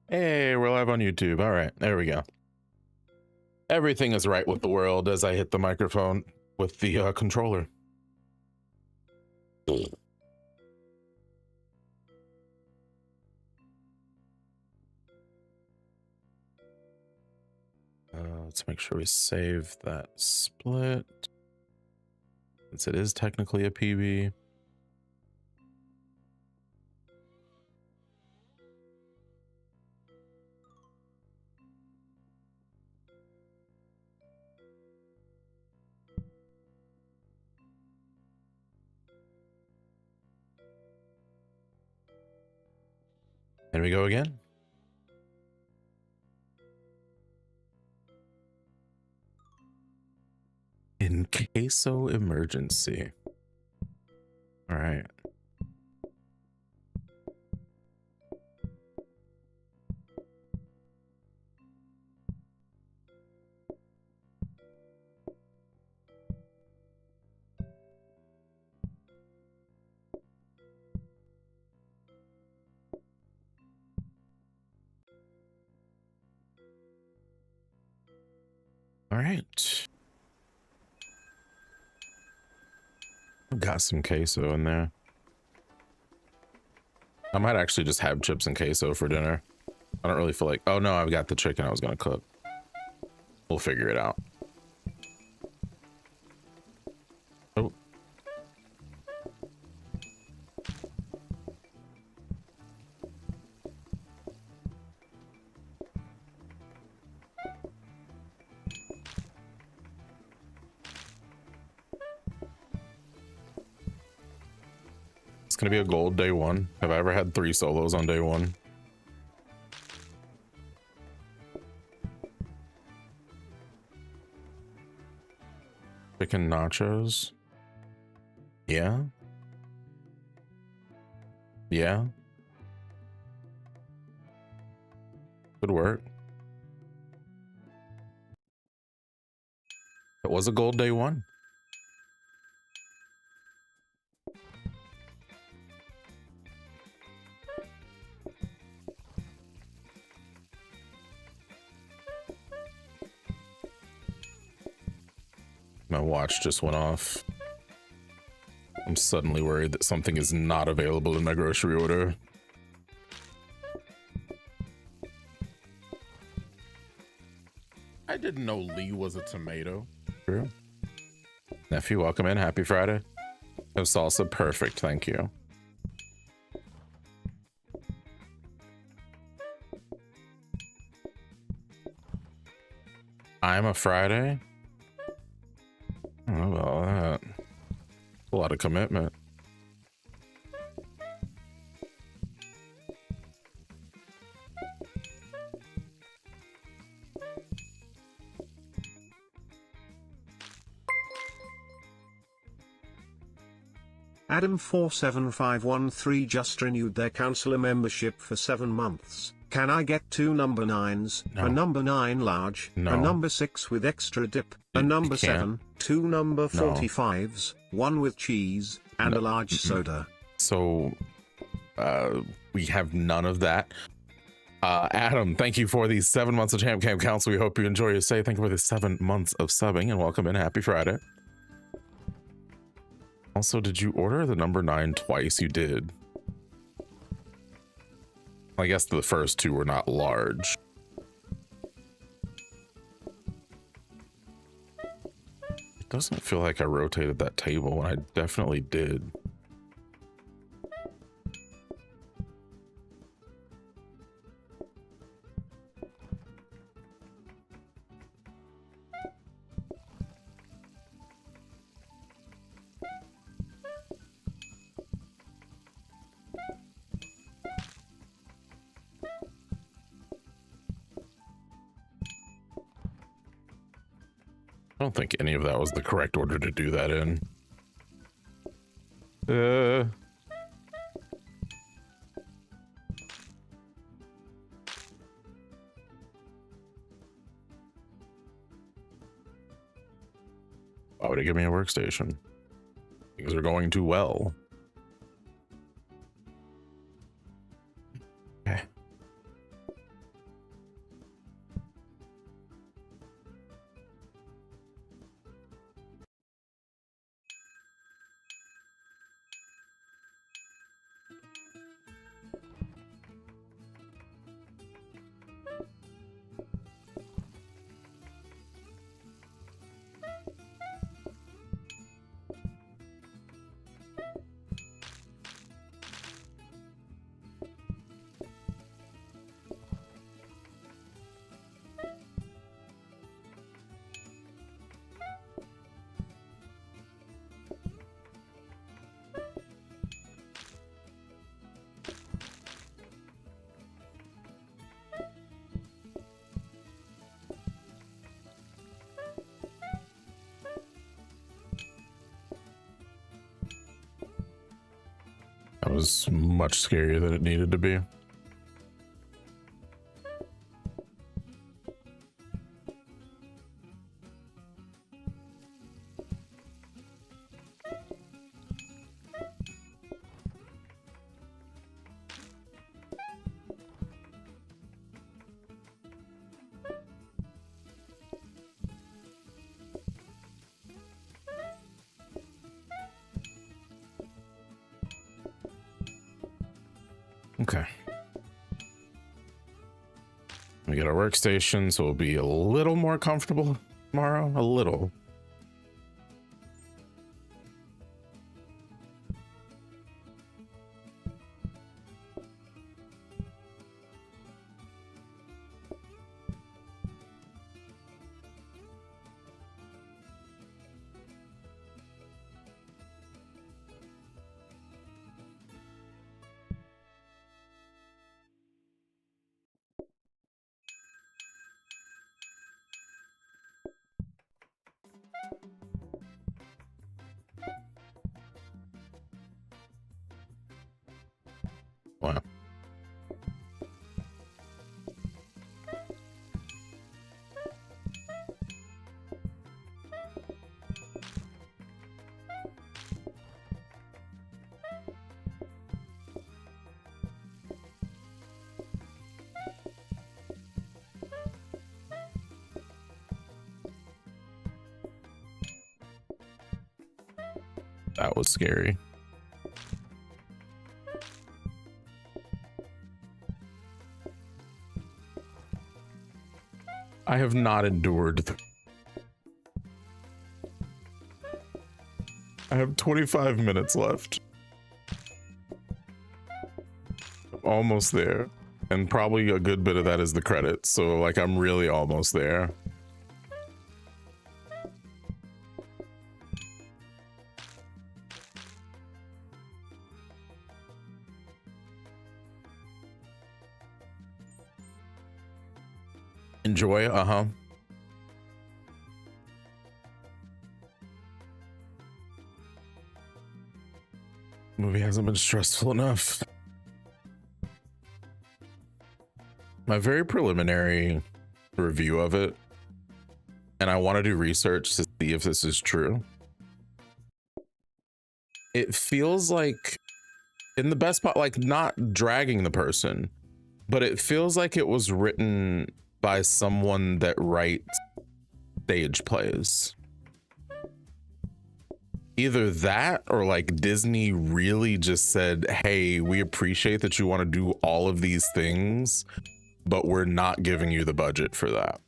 Hey, we're live on YouTube. All right, there we go. Everything is right with the world as I hit the microphone with the controller. Let's make sure we save that split, since it is technically a PB. There we go again. In queso emergency. All right. All right. I've got some queso in there. I might actually just have chips and queso for dinner. I don't really feel like, oh no, I've got the chicken I was gonna cook. We'll figure it out. Oh. It's gonna be a gold day one. Have I ever had 3 solos on day one? Chicken nachos. Yeah. Yeah. Good work. It was a gold day one. My watch just went off. I'm suddenly worried that something is not available in my grocery order. I didn't know Lee was a tomato. True. Nephew, welcome in. Happy Friday. No salsa. Perfect. Thank you. I'm a Friday. I don't know about that. A lot of commitment. Adam47513 just renewed their counselor membership for 7 months. Can I get 2 number 9s, No. a number 9 large, No. a number 6 with extra dip, a You number can't. 7, 2 number No. 45s, 1 with cheese, and No. a large soda? So we have none of that. Adam, thank you for these 7 months of Champ Camp Council. We hope you enjoy your stay. Thank you for the 7 months of subbing and welcome in. Happy Friday. Also, did you order the number 9 twice? You did. I guess the first 2 were not large. It doesn't feel like I rotated that table, and I definitely did. I don't think any of that was the correct order to do that in. Why would it give me a workstation? Things are going too well. Okay. was much scarier than it needed to be. Okay. We get our workstation, so we'll be a little more comfortable tomorrow. A little. Wow. That was scary. I have not endured. I have 25 minutes left. Almost there. And probably a good bit of that is the credits. So like I'm really almost there. Enjoy, Movie hasn't been stressful enough. My very preliminary review of it, and I want to do research to see if this is true. It feels like, in the best part, like not dragging the person, but it feels like it was written by someone that writes stage plays. Either that or like Disney really just said, hey, we appreciate that you want to do all of these things, but we're not giving you the budget for that.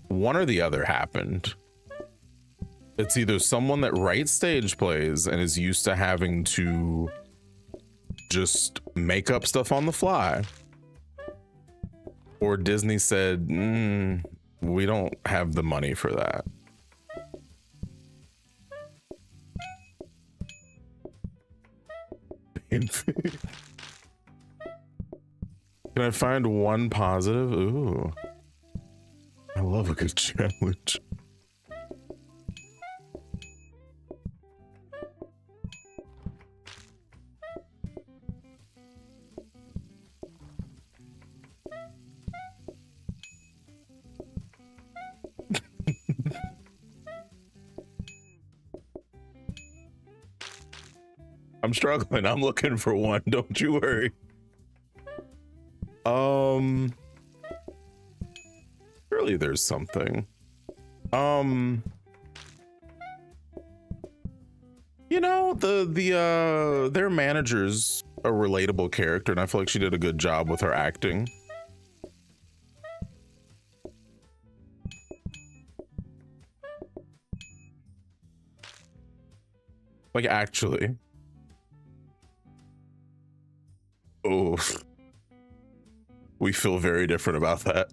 One or the other happened. It's either someone that writes stage plays and is used to having to just make up stuff on the fly, or Disney said, we don't have the money for that. Can I find one positive? Ooh, I love a good challenge. I'm struggling. I'm looking for one. Don't you worry. Surely there's something. You know, their manager's a relatable character, and I feel like she did a good job with her acting. Like, actually. Oh, we feel very different about that.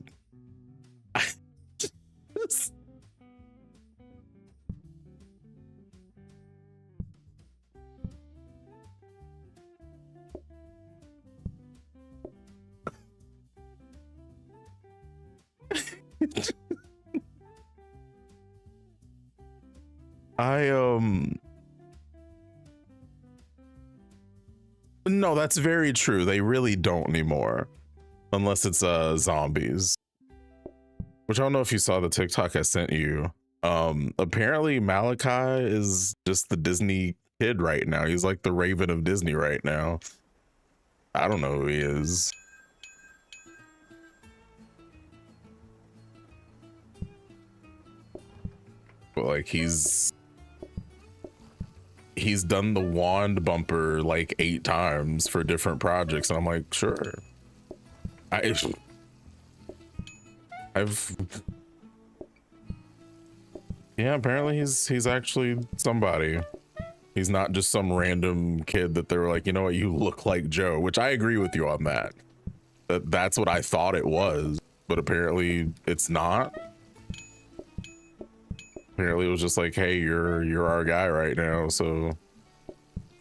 No, that's very true. They really don't anymore, unless it's zombies. Which I don't know if you saw the TikTok I sent you. Apparently Malachi is just the Disney kid right now. He's like the Raven of Disney right now. I don't know who he is. But like he's done the wand bumper like 8 times for different projects, and I'm like, sure. Yeah, apparently he's actually somebody. He's not just some random kid that they were like, you know what, you look like Joe, which I agree with you on that. That's what I thought it was, but apparently it's not. Apparently it was just like, hey, you're our guy right now, so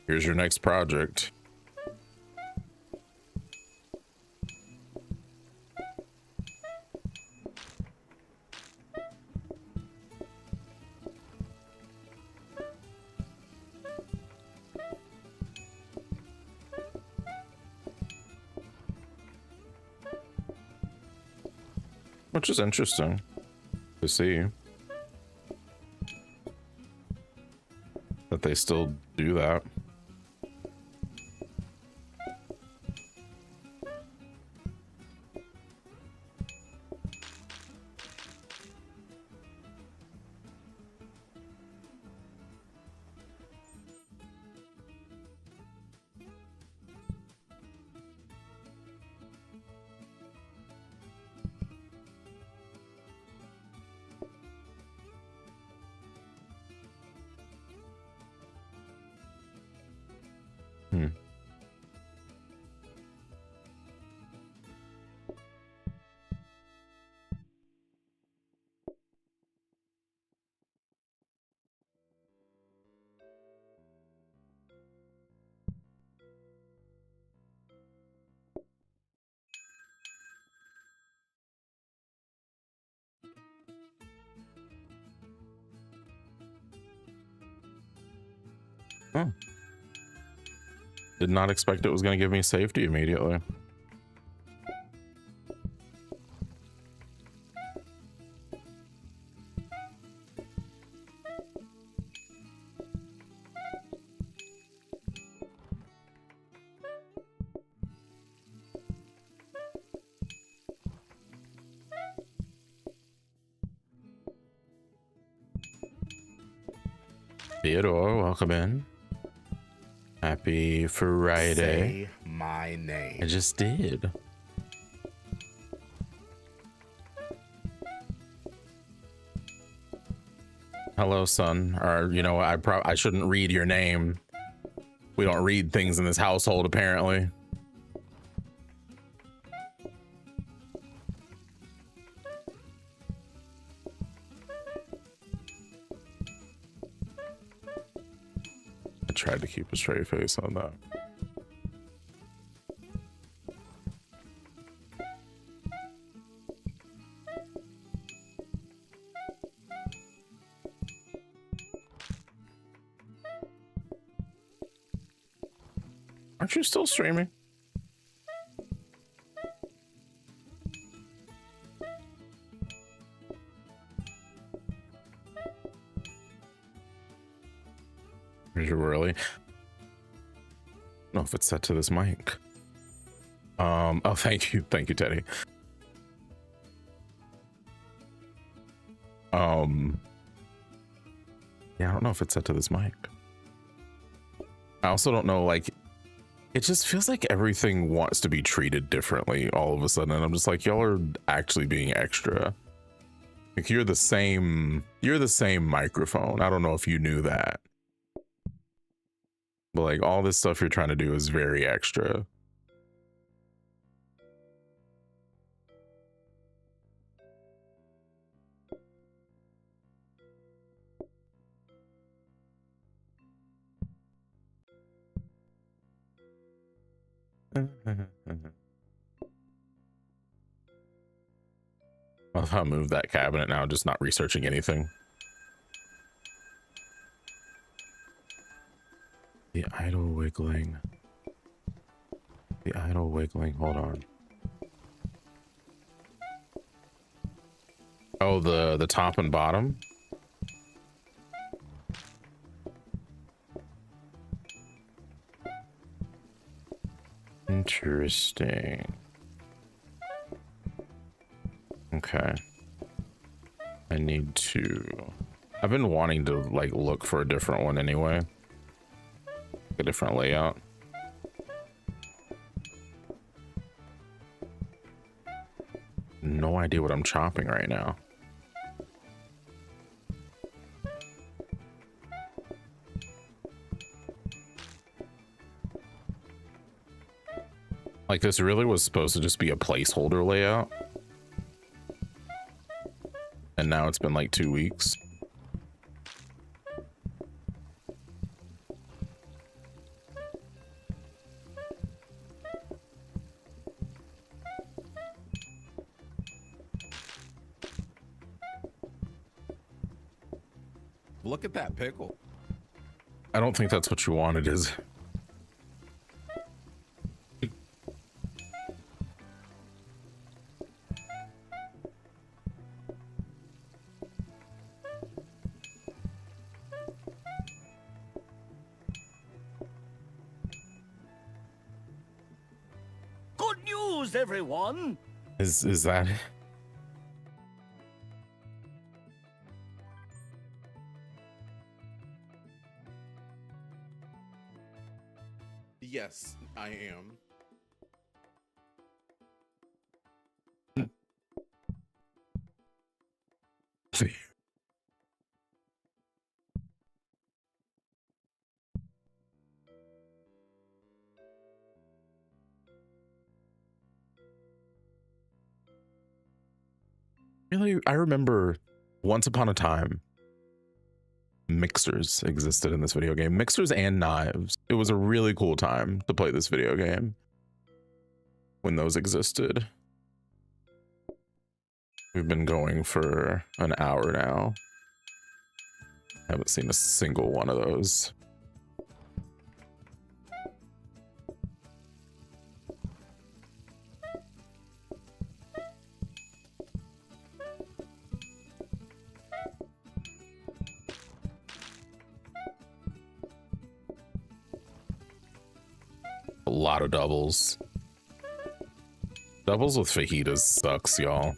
here's your next project. Which is interesting to see that they still do that. Huh. Did not expect it was going to give me safety immediately. Theodore, welcome in. Happy Friday. Say my name. I just did. Hello, son. Or, you know, I shouldn't read your name. We don't read things in this household, apparently. I tried to keep a straight face on that. Aren't you still streaming? Is you really? I don't know if it's set to this mic. Oh, thank you, Teddy. Yeah, I don't know if it's set to this mic. I also don't know, like, it just feels like everything wants to be treated differently all of a sudden. And I'm just like, y'all are actually being extra. Like, you're the same microphone. I don't know if you knew that. But like, all this stuff you're trying to do is very extra. I'll move that cabinet now, just not researching anything. The idle wiggling. idle wiggling. Hold on. Oh, the top and bottom. Interesting. Okay. I need to. I've been wanting to like look for a different one anyway. A different layout. No idea what I'm chopping right now. Like this really was supposed to just be a placeholder layout. And now it's been like 2 weeks. Look at that pickle. I don't think that's what you wanted, is it? Good news, everyone! Is that it? Yes, I am. Really, I remember once upon a time mixers existed in this video game. Mixers and knives. It was a really cool time to play this video game when those existed. We've been going for an hour now. Haven't seen a single one of those. A lot of doubles. Doubles with fajitas sucks, y'all.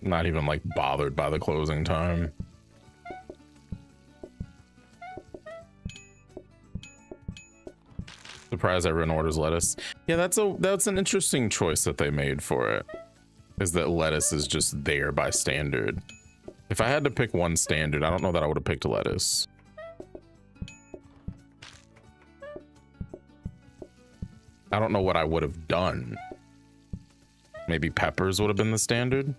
Not even like bothered by the closing time. Surprised everyone orders lettuce. Yeah, that's an interesting choice that they made for it. Is that lettuce is just there by standard. If I had to pick one standard, I don't know that I would have picked lettuce. I don't know what I would have done. Maybe peppers would have been the standard.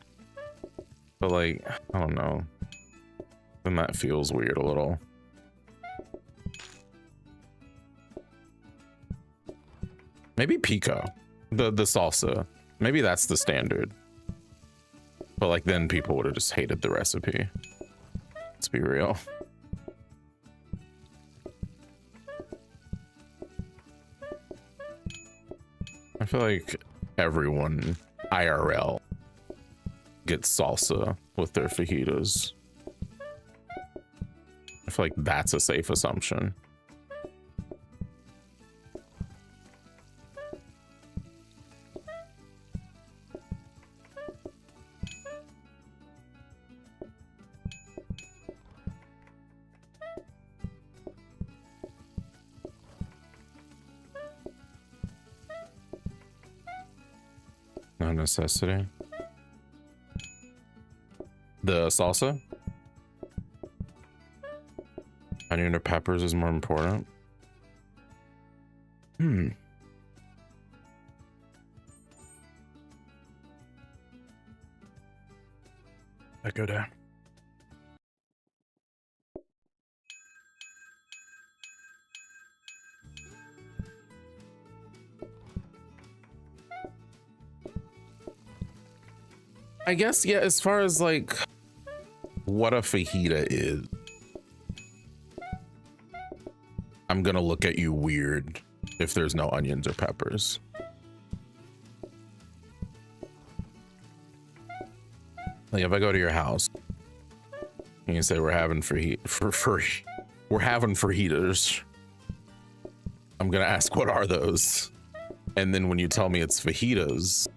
But like, I don't know. Then that feels weird a little. Maybe pico, the salsa. Maybe that's the standard. But like then people would have just hated the recipe. Let's be real. I feel like everyone IRL gets salsa with their fajitas. I feel like that's a safe assumption. No necessity. The salsa? Onion or peppers is more important. I go down. I guess, yeah, as far as like what a fajita is, I'm gonna look at you weird if there's no onions or peppers. Like if I go to your house and you say we're having we're having fajitas, I'm gonna ask what are those? And then when you tell me it's fajitas,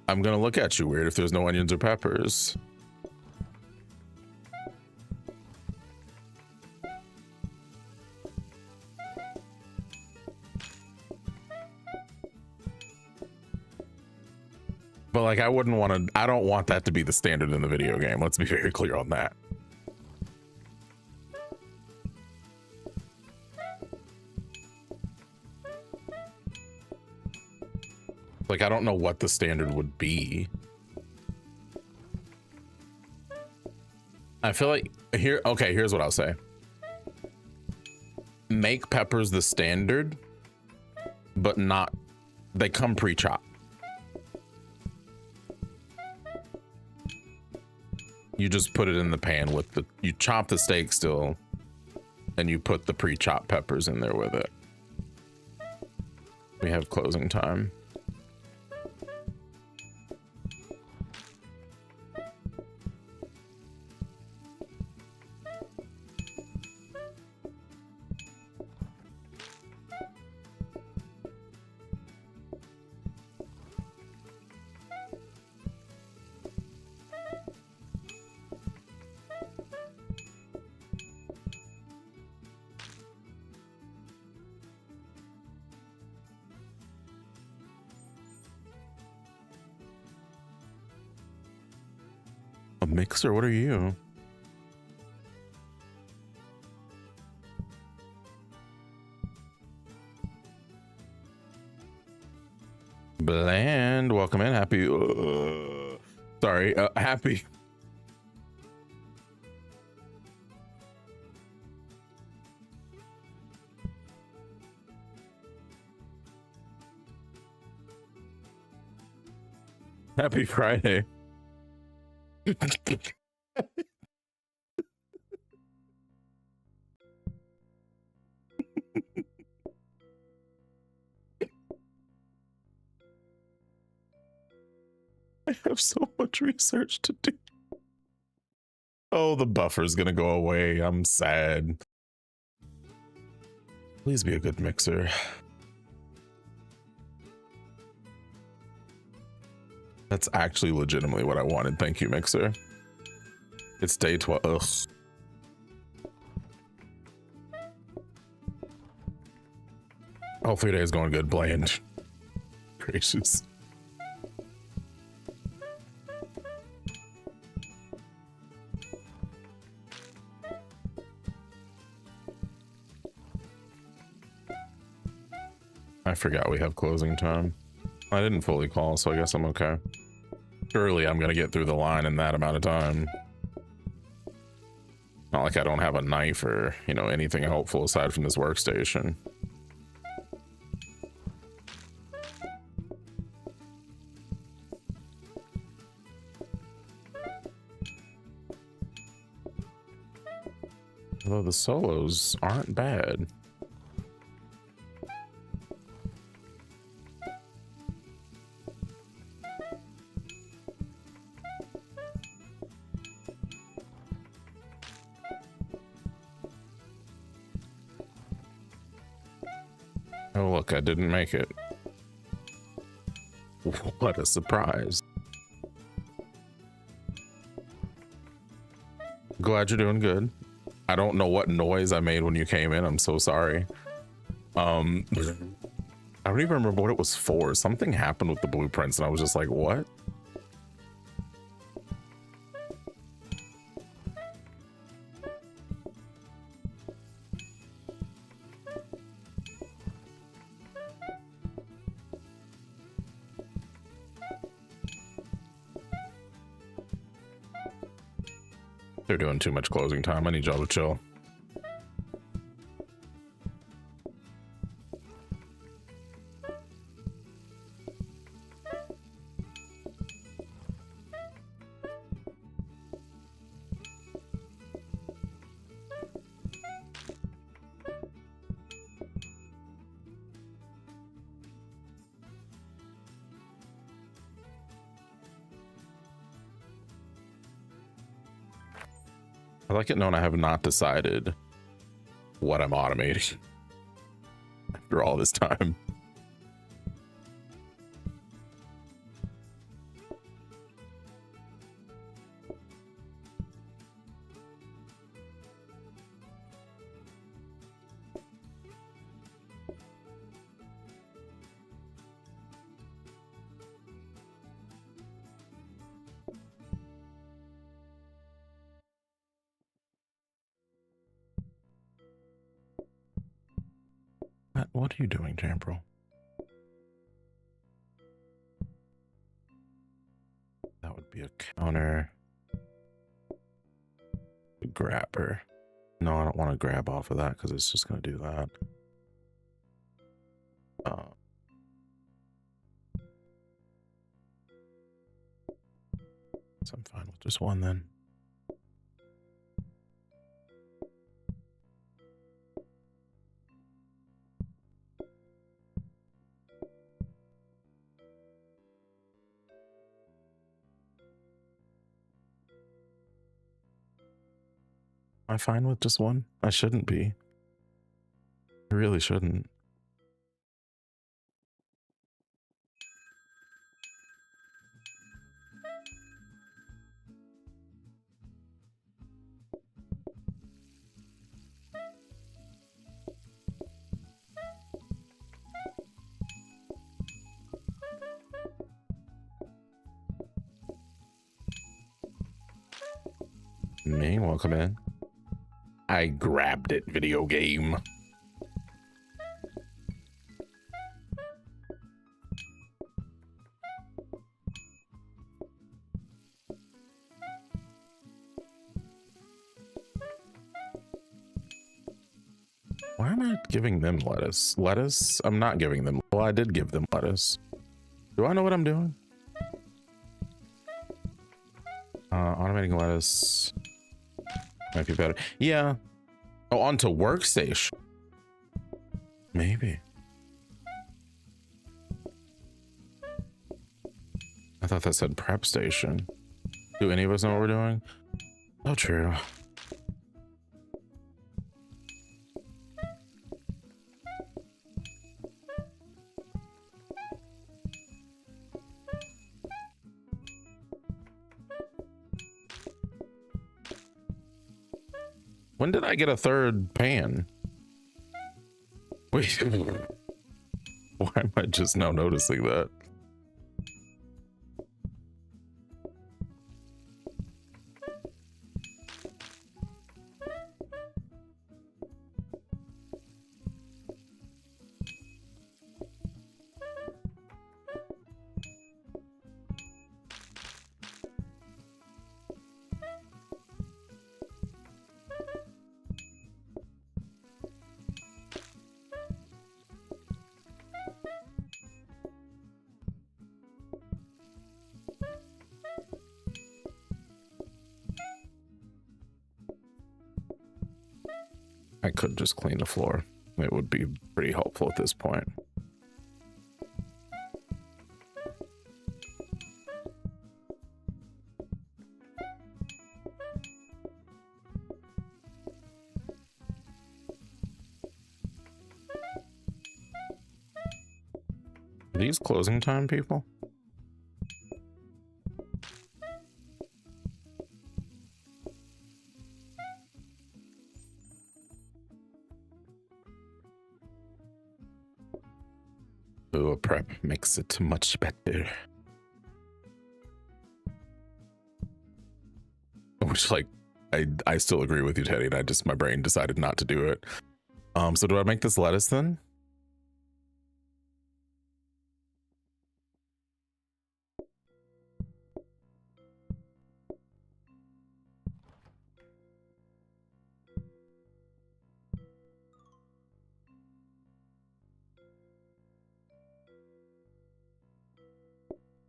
I'm gonna look at you weird if there's no onions or peppers. But like, I don't want that to be the standard in the video game. Let's be very clear on that. Like, I don't know what the standard would be. I feel like here's what I'll say. Make peppers the standard, but they come pre-chopped. You just put it in the pan you chop the steak still, and you put the pre-chopped peppers in there with it. We have closing time. A mixer? What are you? Bland, welcome in. Happy. Happy. Happy Friday. I have so much research to do. Oh, the buffer's gonna go away. I'm sad. Please be a good mixer. That's actually legitimately what I wanted. Thank you, mixer. It's day 12. Ugh. Hopefully today's going good. Bland. Gracious. I forgot we have closing time. I didn't fully call, so I guess I'm okay. Surely I'm gonna get through the line in that amount of time. Not like I don't have a knife or, anything helpful aside from this workstation. Although the solos aren't bad. Oh, look, I didn't make it. What a surprise. Glad you're doing good. I don't know what noise I made when you came in. I'm so sorry. I don't even remember what it was for. Something happened with the blueprints and I was just like, what? They're doing too much closing time. I need y'all to chill. I like it known I have not decided what I'm automating after all this time. What are you doing, Jambril? That would be a counter. A grabber. No, I don't want to grab off of that because it's just going to do that. So I'm fine with just one then. Am I fine with just one? I shouldn't be. I really shouldn't. Me, welcome in. I grabbed it, video game. Why am I giving them lettuce? Lettuce? I'm not giving them. Well, I did give them lettuce. Do I know what I'm doing? Automating lettuce might be better. Yeah. Oh, onto workstation. Maybe. I thought that said prep station. Do any of us know what we're doing? Oh, true. When did I get a third pan? Wait, why am I just now noticing that? I could just clean the floor. It would be pretty helpful at this point. Are these closing time people? Ooh, a prep makes it much better. Which, like, I still agree with you, Teddy, and my brain decided not to do it. So do I make this lettuce then?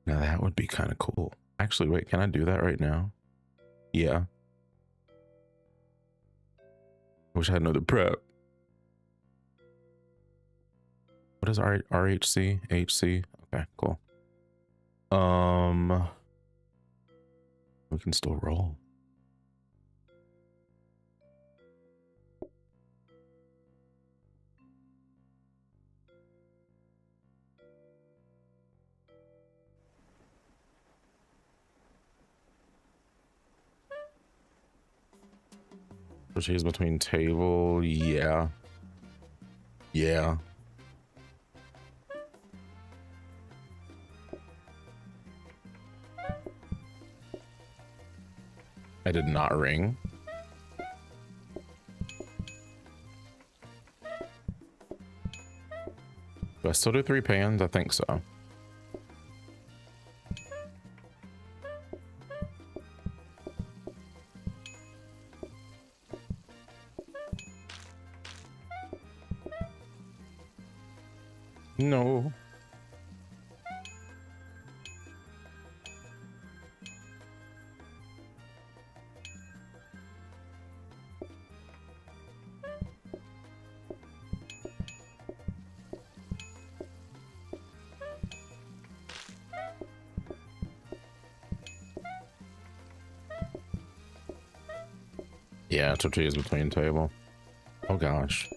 Now that would be kind of cool. Actually, wait, can I do that right now? Yeah. I wish I had another prep. What is RHC? HC? Okay, cool. We can still roll. Tortillas between table. Yeah. Yeah. I did not ring. Do I still do 3 pans? I think so. No. Yeah, tortillas between table. Oh gosh.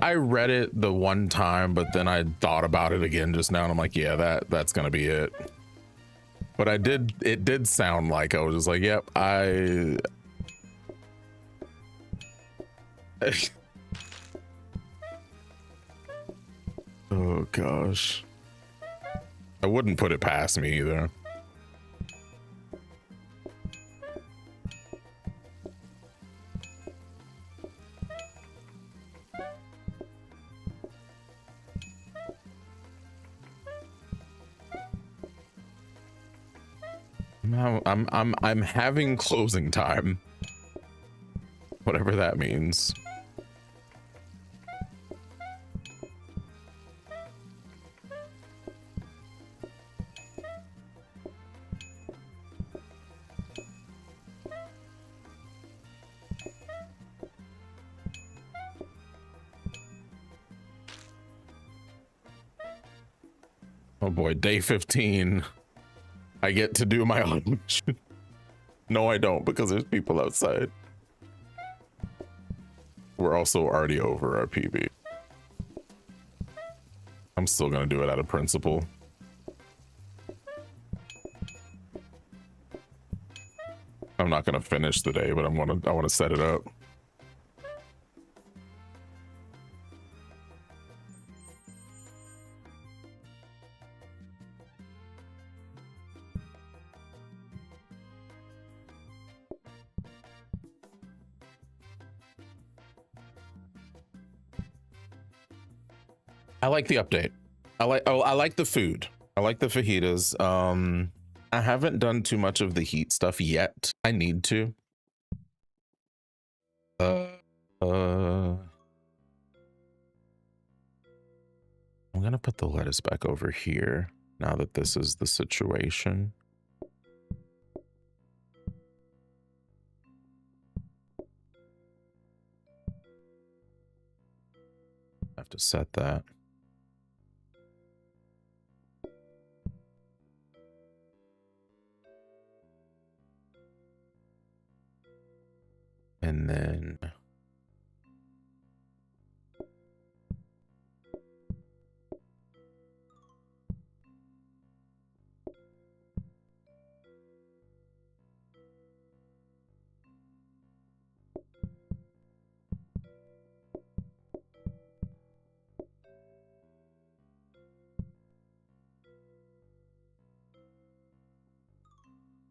I read it the one time, but then I thought about it again just now and I'm like, yeah, that's gonna be it. But it did sound like I was just like, yep, oh gosh. I wouldn't put it past me either. I'm having closing time. Whatever that means. Oh boy, day 15. I get to do my own mission. No, I don't, because there's people outside. We're also already over our PB. I'm still gonna do it out of principle. I'm not gonna finish the day, but I want to set it up. I like the update. I like the food. I like the fajitas. I haven't done too much of the heat stuff yet. I need to. I'm gonna put the lettuce back over here now that this is the situation. I have to set that. And then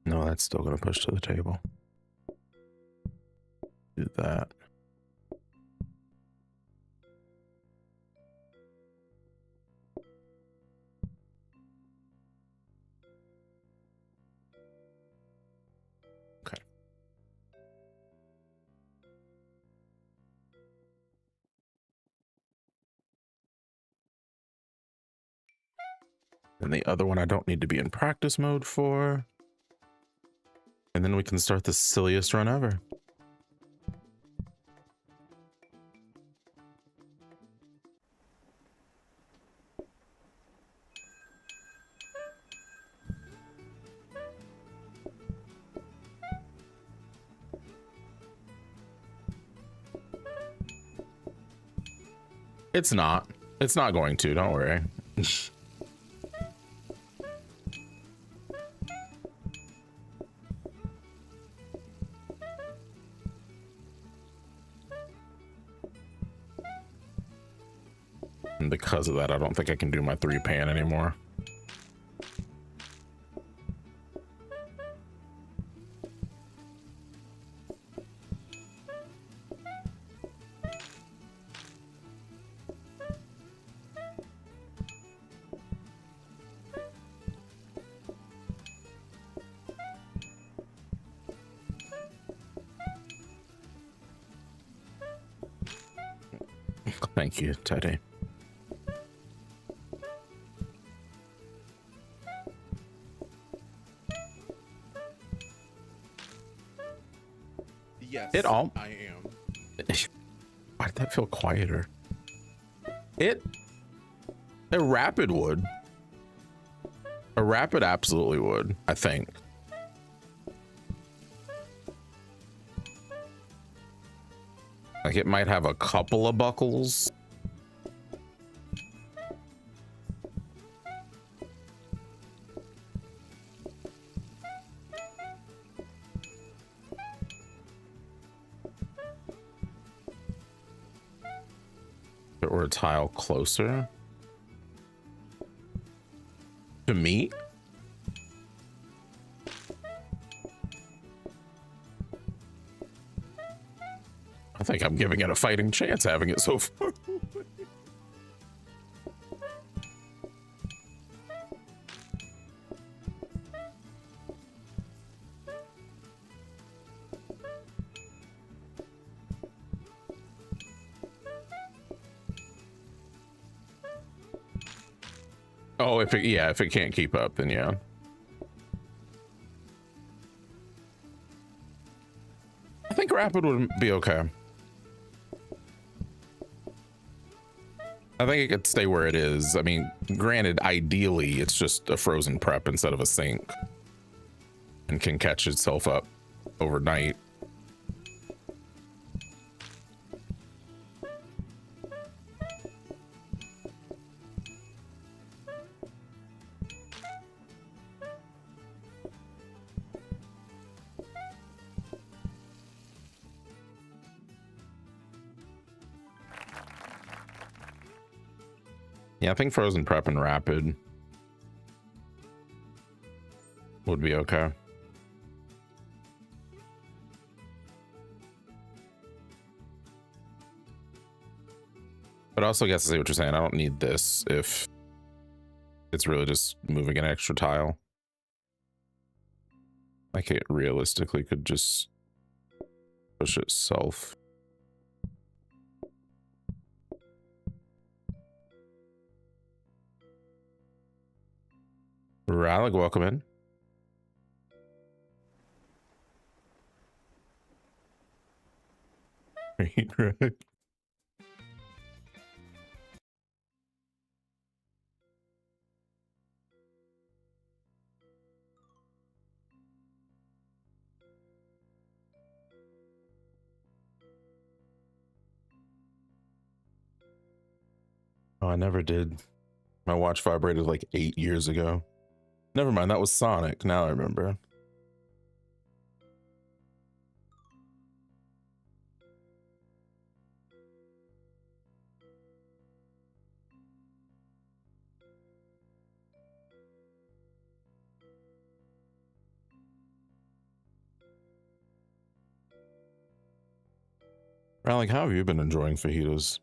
no, that's still gonna push to the table. Do that. Okay. And the other one I don't need to be in practice mode for. And then we can start the silliest run ever. It's not. It's not going to. Don't worry. And because of that, I don't think I can do my 3-pan anymore. Thank you, Teddy. Yes, It all. I am. Why did that feel quieter? A rapid would. A rapid absolutely would, I think. Like it might have a couple of buckles. Or a tile closer to me. I think I'm giving it a fighting chance having it so far. Oh, if it can't keep up, then yeah. I think rapid would be okay. I think it could stay where it is. I mean, granted, ideally, it's just a frozen prep instead of a sink and can catch itself up overnight. Yeah, I think frozen prep and rapid would be okay. But I also guess I see what you're saying. I don't need this if it's really just moving an extra tile. Like it realistically could just push itself. Rallic, welcome in. Right. Oh, I never did. My watch vibrated like 8 years ago. Never mind, that was Sonic. Now I remember. Rallic, how have you been enjoying fajitas?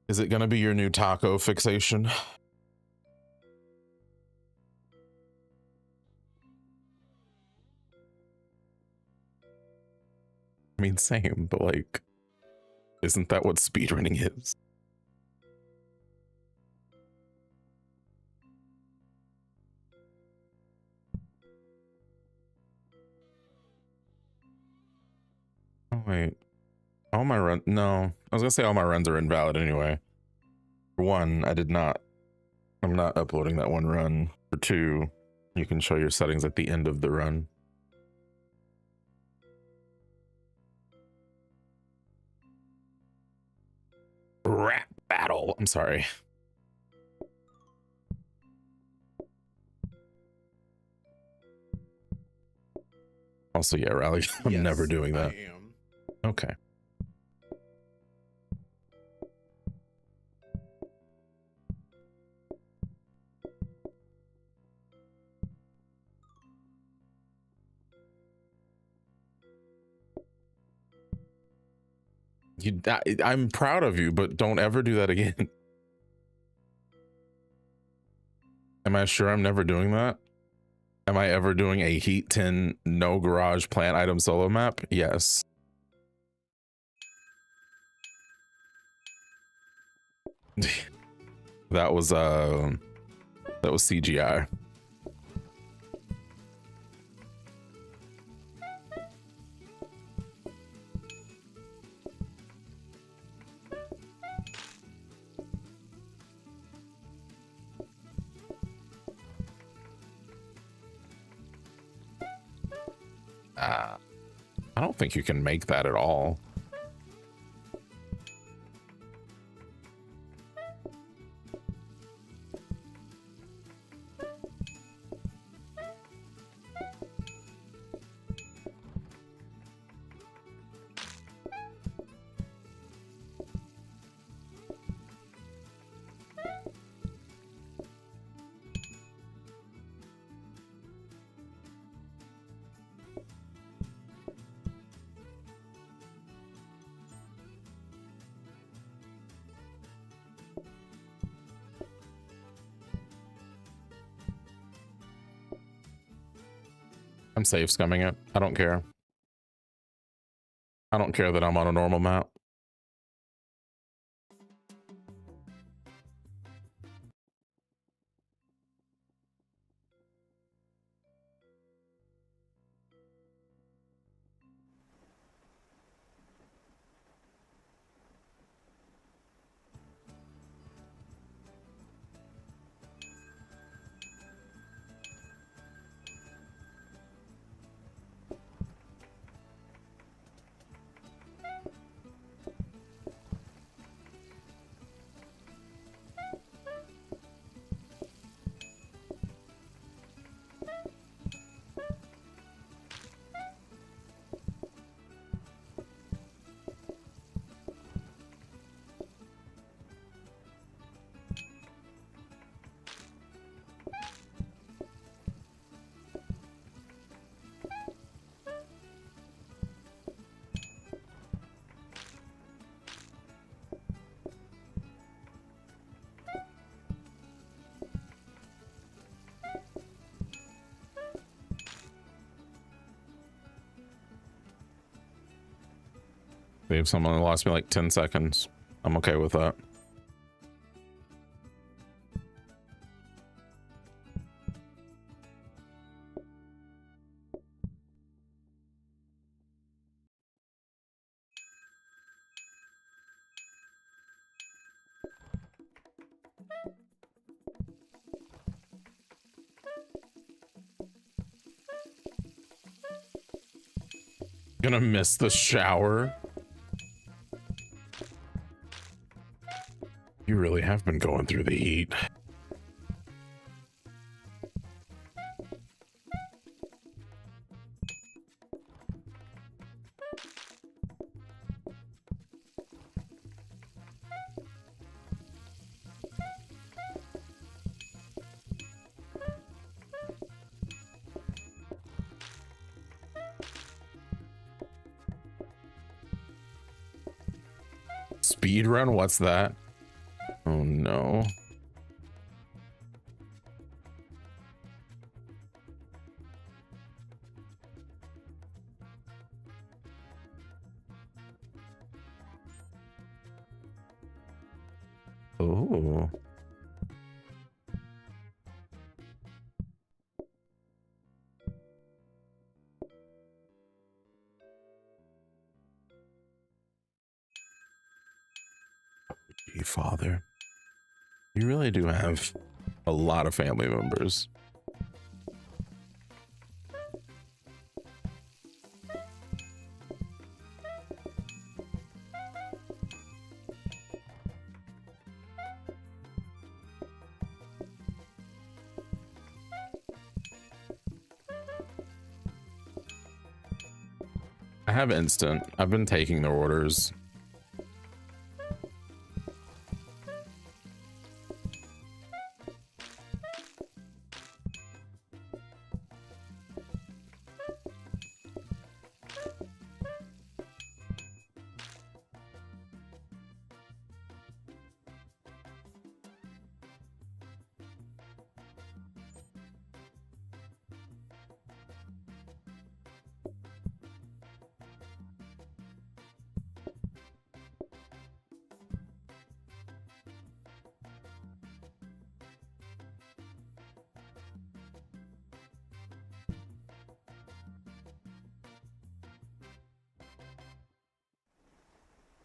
Is it going to be your new taco fixation? I mean, same, but like, isn't that what speedrunning is? Oh, wait. All my run. No, I was gonna say all my runs are invalid anyway. For one, I'm not uploading that one run. For two, You can show your settings at the end of the run. Rap battle. I'm sorry. Also, yeah, Rally. I'm Yes, never doing that. I am. Okay. I'm proud of you, but don't ever do that again. Am I sure I'm never doing that? Am I ever doing a Heat 10 no garage plant item solo map? Yes. That was CGI. I don't think you can make that at all. I'm safe scumming it. I don't care. I don't care that I'm on a normal map. If someone lost me like 10 seconds, I'm okay with that. Gonna miss the shower. You really have been going through the heat. Speed run? What's that? Oh no. Oh. Gee, Father. You really do have a lot of family members. I have instant. I've been taking their orders.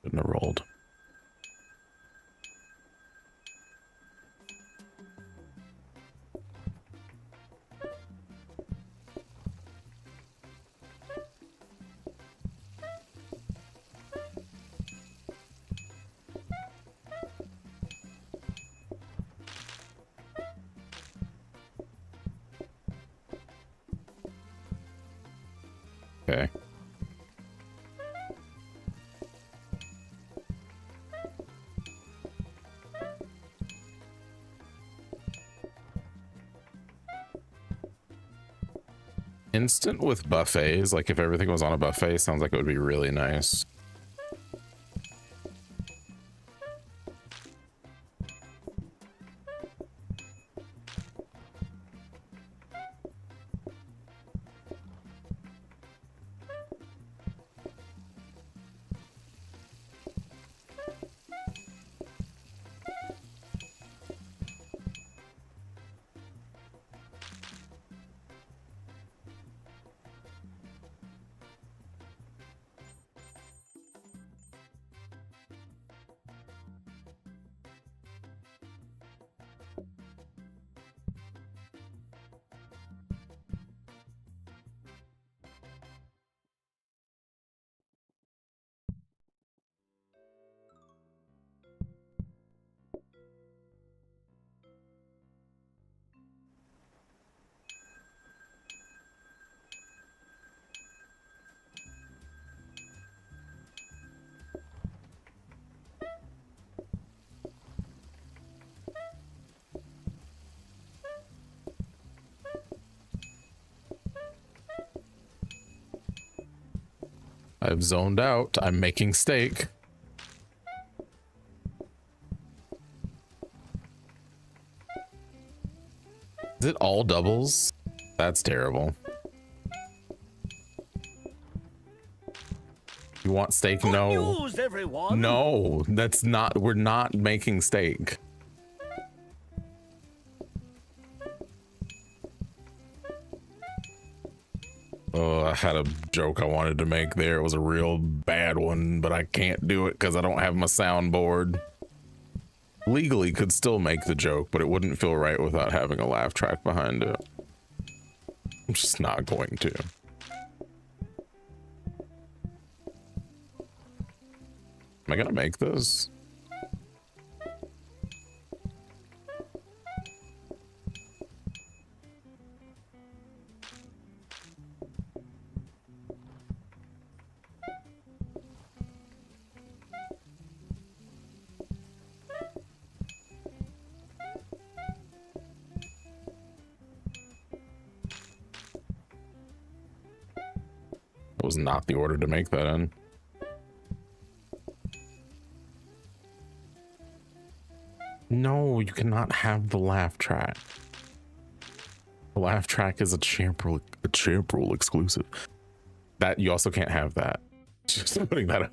Shouldn't have rolled. Okay. Instant with buffets, like if everything was on a buffet, sounds like it would be really nice. I've zoned out. I'm making steak. Is it all doubles? That's terrible. You want steak? Good No. news, everyone. No, that's not. We're not making steak. Oh, I had a joke I wanted to make there. It was a real bad one, but I can't do it because I don't have my soundboard. Legally could still make the joke, but it wouldn't feel right without having a laugh track behind it. I'm just not going to. Am I gonna make this? Was not the order to make that in. No, you cannot have the laugh track. The laugh track is a champ rule exclusive. That you also can't have that. Just putting that up.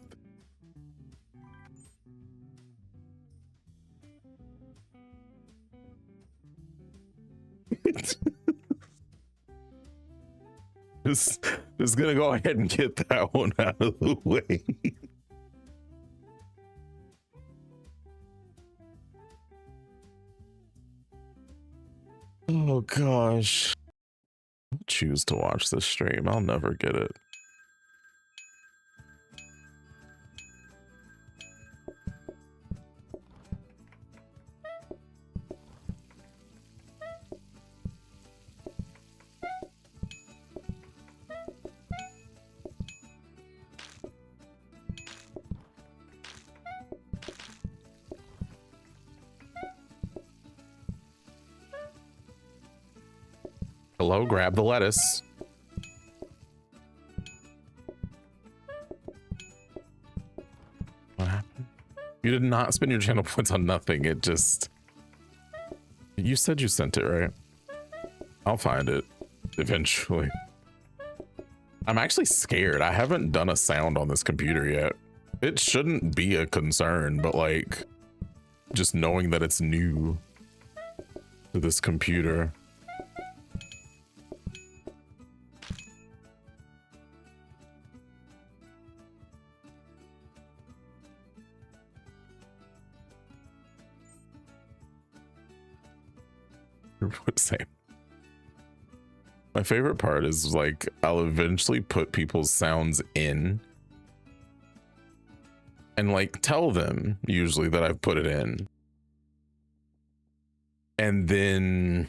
Just gonna go ahead and get that one out of the way. Oh gosh. I'll choose to watch this stream. I'll never get it. Hello, grab the lettuce. What happened? You did not spend your channel points on nothing. It just... You said you sent it, right? I'll find it eventually. I'm actually scared. I haven't done a sound on this computer yet. It shouldn't be a concern, but like, just knowing that it's new to this computer. Same. My favorite part is like I'll eventually put people's sounds in and like tell them usually that I've put it in, and then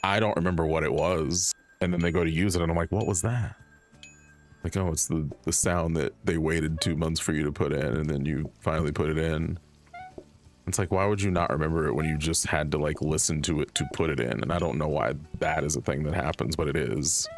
I don't remember what it was, and then they go to use it and I'm like, what was that? Like, oh, it's the sound that they waited 2 months for you to put in, and then you finally put it in. It's like, why would you not remember it when you just had to like listen to it to put it in? And I don't know why that is a thing that happens, but it is.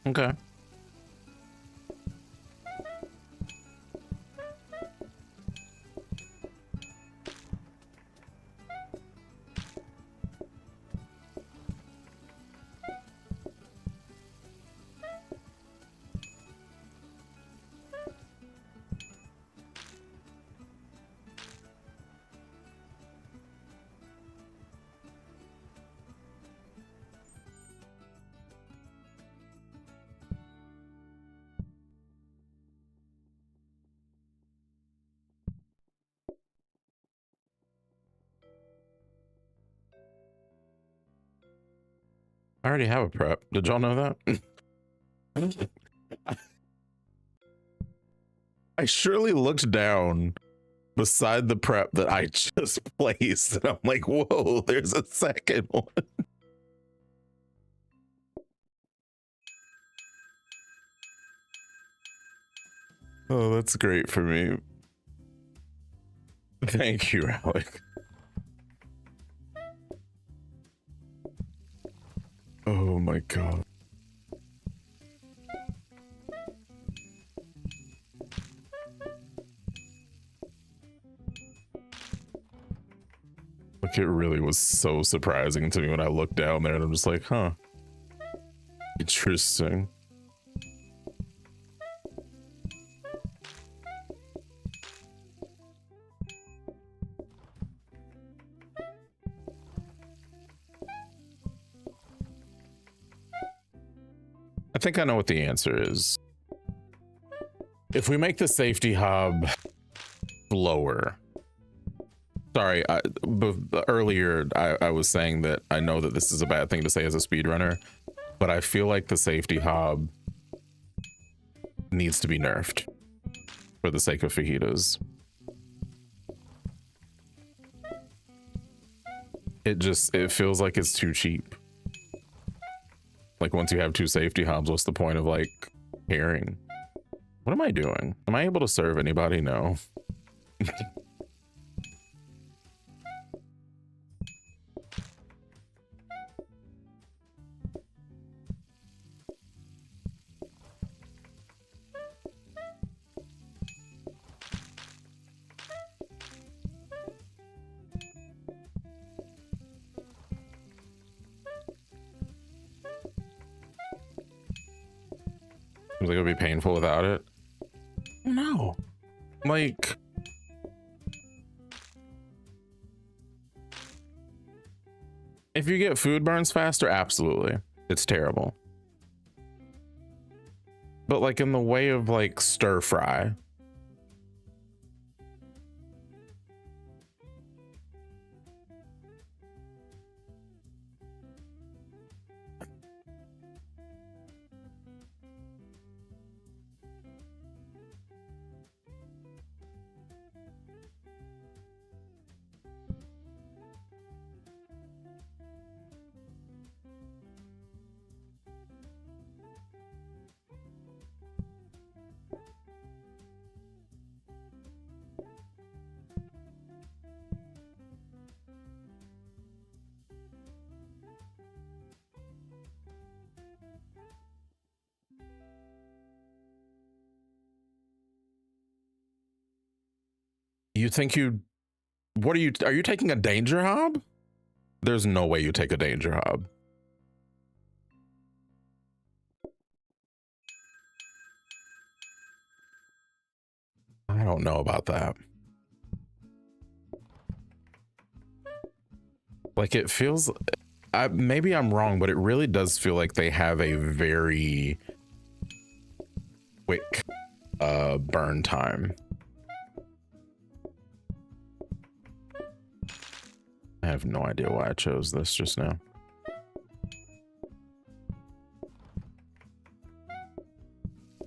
Okay. I already have a prep. Did y'all know that? I surely looked down beside the prep that I just placed, and I'm like, whoa, there's a second one. Oh, that's great for me. Thank you, Alec. Oh my god. Like, it really was so surprising to me when I looked down there and I'm just like, huh. Interesting. I think I know what the answer is. If we make the safety hub lower. Sorry, earlier I was saying that I know that this is a bad thing to say as a speedrunner, but I feel like the safety hub needs to be nerfed for the sake of fajitas. It feels like it's too cheap. Like, once you have 2 safety hubs, what's the point of like caring? What am I doing? Am I able to serve anybody? No. Seems like it would be painful without it. No. Like, if you get food burns faster, absolutely. It's terrible. But like in the way of like stir fry. You think you, what are you taking a danger hob? There's no way you take a danger hob. I don't know about that. Like it feels, maybe I'm wrong, but it really does feel like they have a very quick burn time. I have no idea why I chose this just now.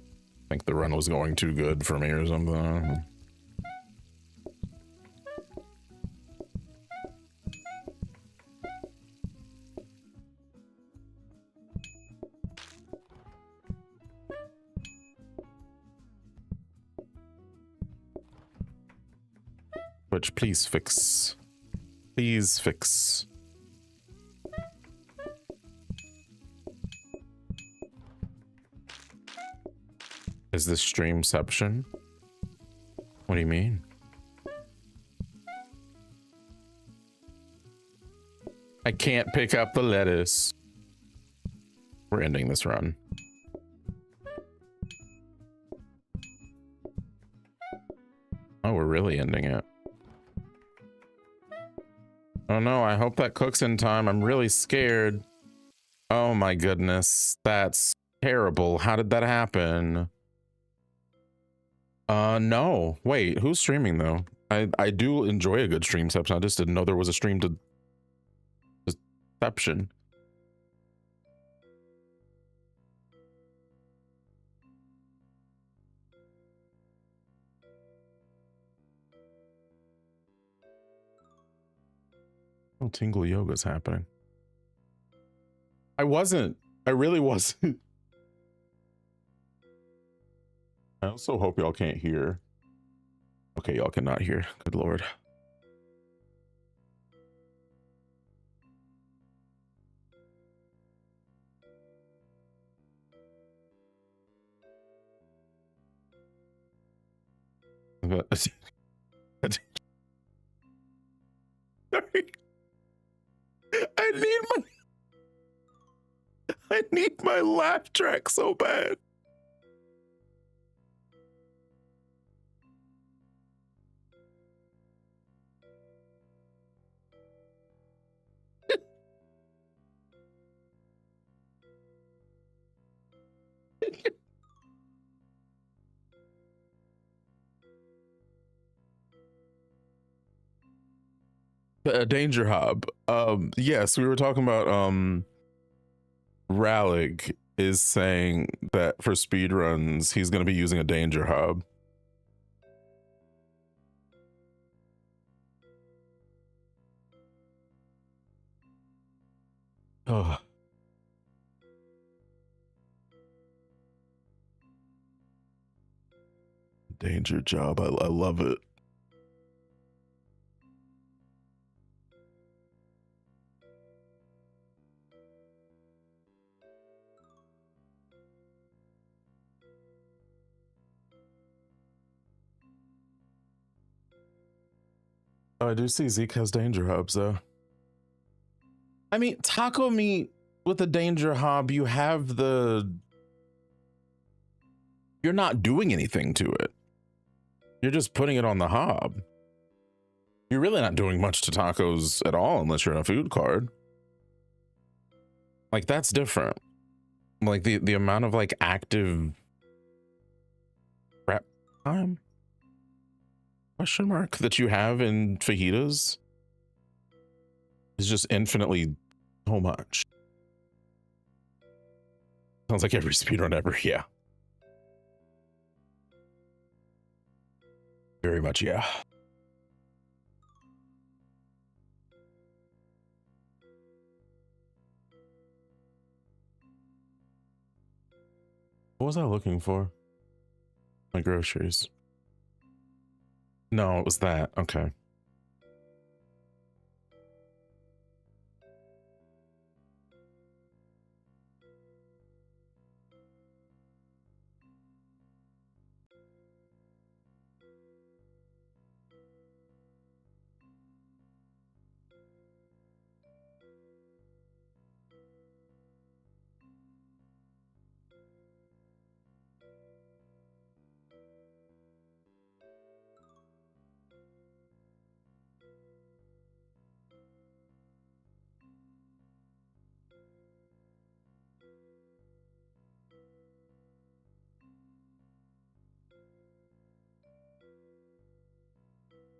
I think the run was going too good for me or something. Which, please fix. Please fix. Is this streamception? What do you mean? I can't pick up the lettuce. We're ending this run. Oh, we're really ending it. Oh no, I hope that cooks in time. I'm really scared. Oh my goodness, that's terrible. How did that happen? No. Wait, who's streaming though? I do enjoy a good streamception. I just didn't know there was a stream to deception. Oh, Tingle Yoga's happening. I really wasn't. I also hope y'all can't hear. Okay, y'all cannot hear. Good Lord. Sorry. I need my laugh track so bad. A danger hob. Yes, we were talking about Rallig is saying that for speed runs he's going to be using a danger hob. Oh. Danger job. I love it. Oh, I do see Zeke has danger hobs though. I mean, taco meat with a danger hob, you have the you're not doing anything to it. You're just putting it on the hob. You're really not doing much to tacos at all unless you're in a food card. Like, that's different. Like the amount of like active prep time question mark that you have in fajitas is just infinitely so much. Sounds like every speedrun ever. Yeah. Very much, yeah. What was I looking for? My groceries. No, it was that. Okay.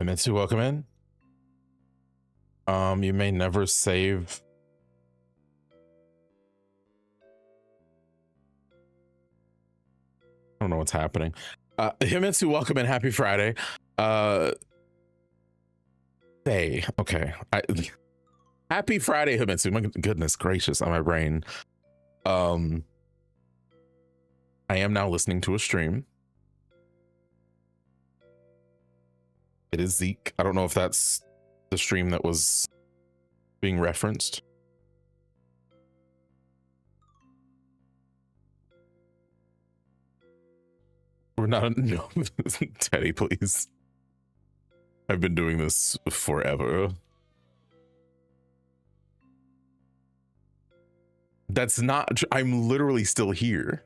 Mitsu, welcome in. You may never save. I don't know what's happening. Himitsu, welcome in. Happy Friday. Hey, okay. Happy Friday, Himitsu. My goodness gracious on my brain. I am now listening to a stream. It is Zeke. I don't know if that's the stream that was being referenced. We're not no Teddy, please. I've been doing this forever. That's not I'm literally still here.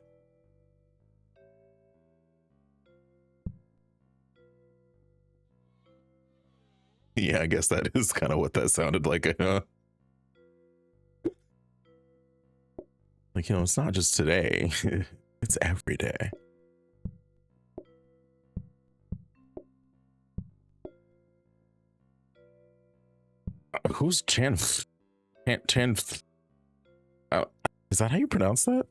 Yeah, I guess that is kind of what that sounded like. Like, you know, it's not just today. It's every day. Who's Chan? Chan? Is that how you pronounce that?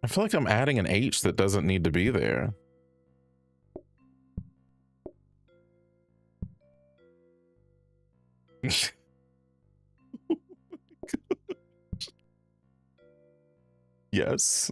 I feel like I'm adding an H that doesn't need to be there. Yes.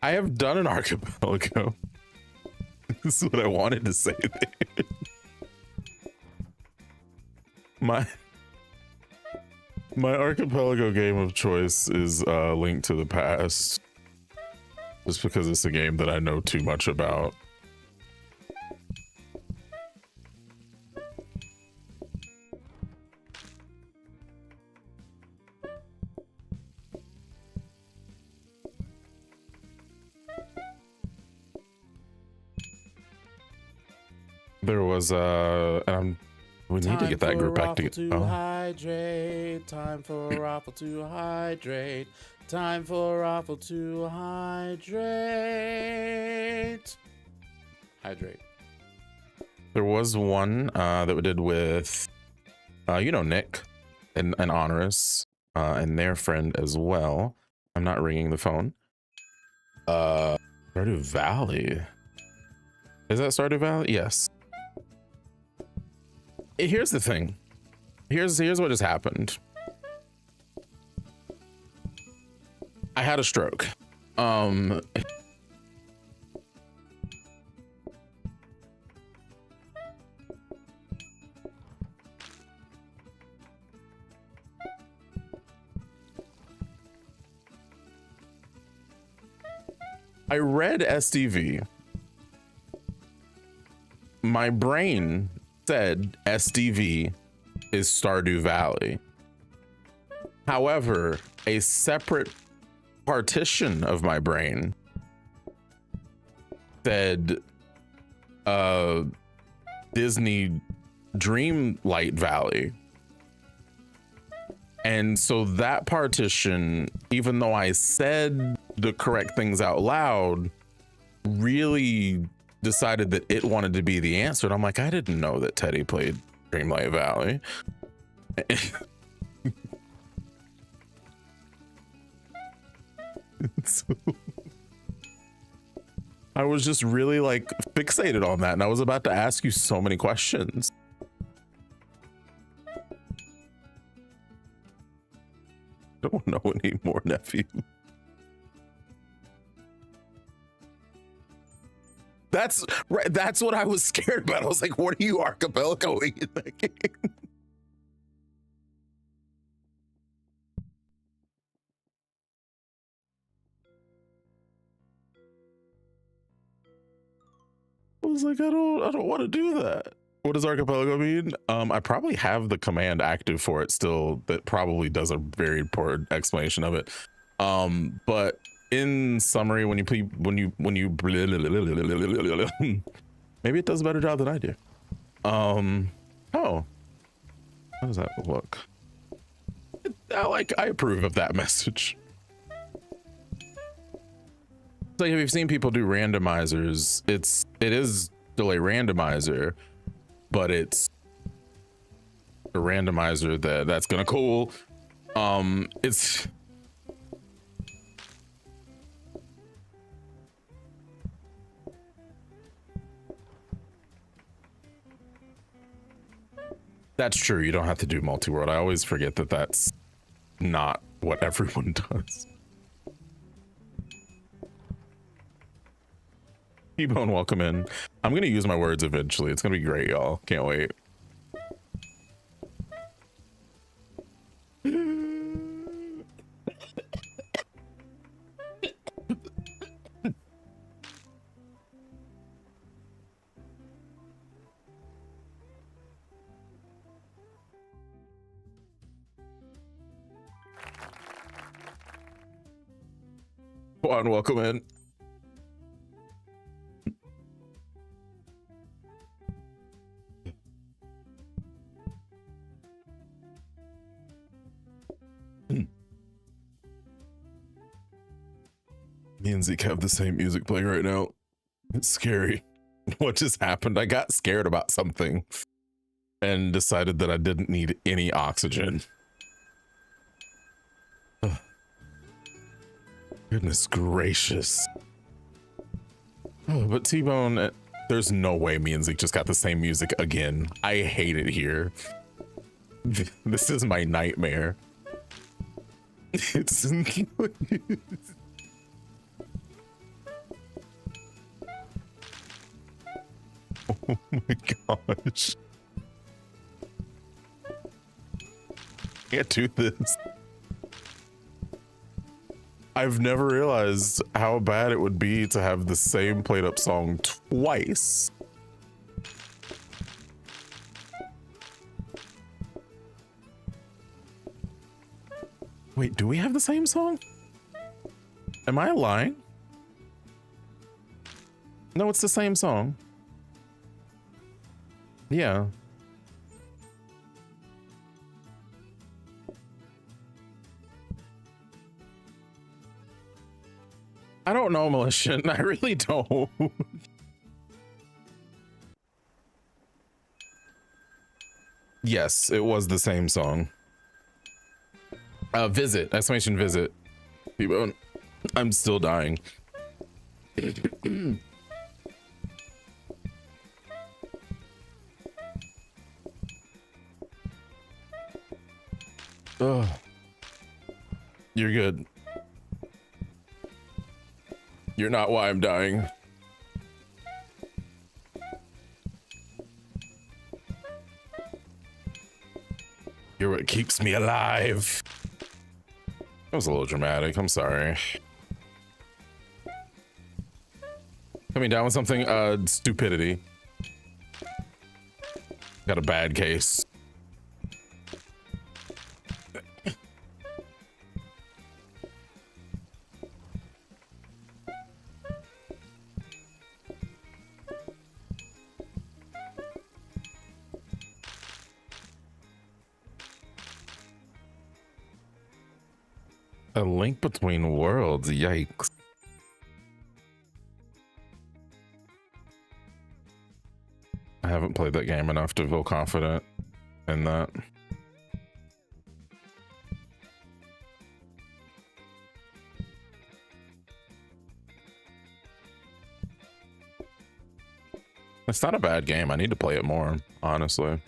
I have done an archipelago. This is what I wanted to say there. My archipelago game of choice is Link to the Past, just because it's a game that I know too much about. There was we need to get that group back together. Hydrate. Time for Raffle to hydrate. Time for Raffle to hydrate. Hydrate. There was one that we did with you know, Nick and Honorous and their friend as well. I'm not ringing the phone. Stardew Valley. Is that Stardew Valley? Yes. here's the thing. Here's what just happened. I had a stroke. I read SDV. My brain said SDV is Stardew Valley. However, a separate partition of my brain said Disney Dreamlight Valley. And so that partition, even though I said the correct things out loud, really decided that it wanted to be the answer. And I'm like, I didn't know that Teddy played Dreamlight Valley. So, I was just really like fixated on that, and I was about to ask you so many questions. Don't know anymore, nephew. That's right. That's what I was scared about. I was like, what are you archipelagoing in that game? I was like, I don't want to do that. What does archipelago mean? I probably have the command active for it still that probably does a very poor explanation of it. But in summary, when you maybe it does a better job than I do. Oh, how does that look? I approve of that message. So if you've seen people do randomizers, it is still a randomizer, but it's a randomizer that's gonna cool. It's that's true. You don't have to do multi-world. I always forget that that's not what everyone does. T-Bone, welcome in. I'm gonna use my words eventually. It's gonna be great, y'all. Can't wait. Juan, welcome in. Me and Zeke have the same music playing right now. It's scary. What just happened? I got scared about something and decided that I didn't need any oxygen. Ugh. Goodness gracious. Oh, but T-Bone, there's no way me and Zeke just got the same music again. I hate it here. This is my nightmare. It's oh my gosh. Can't do this. I've never realized how bad it would be to have the same played up song twice. Wait, do we have the same song? Am I lying? No, it's the same song. Yeah. I don't know, Malician. I really don't. Yes, it was the same song. Visit, exclamation visit. T-Bone, I'm still dying. Ugh. You're good. You're not why I'm dying. You're what keeps me alive. That was a little dramatic. I'm sorry. Coming down with something, stupidity. Got a bad case. A link between worlds, yikes. I haven't played that game enough to feel confident in that. It's not a bad game. I need to play it more, honestly.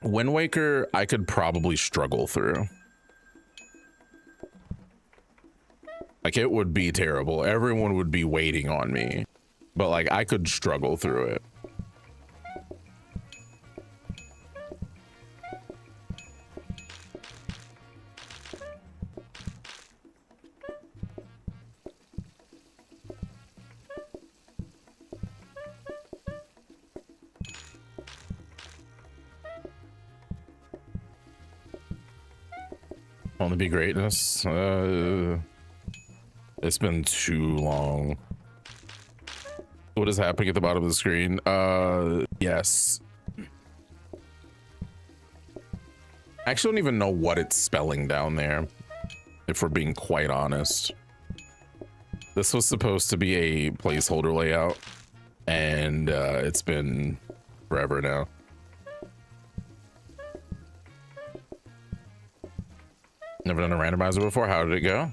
Wind Waker, I could probably struggle through. Like, it would be terrible. Everyone would be waiting on me. But, like, I could struggle through it. Only be greatness. It's been too long. What is happening at the bottom of the screen? Yes. I actually don't even know what it's spelling down there, if we're being quite honest. This was supposed to be a placeholder layout, and it's been forever now. Never done a randomizer before. How did it go?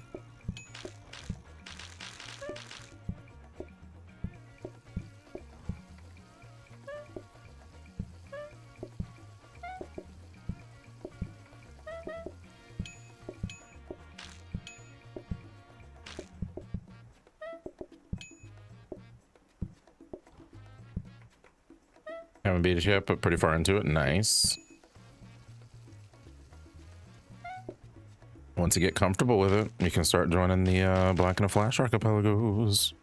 Haven't beat it yet, but pretty far into it. Nice. Once you get comfortable with it, you can start joining the Black and a Flash archipelagos.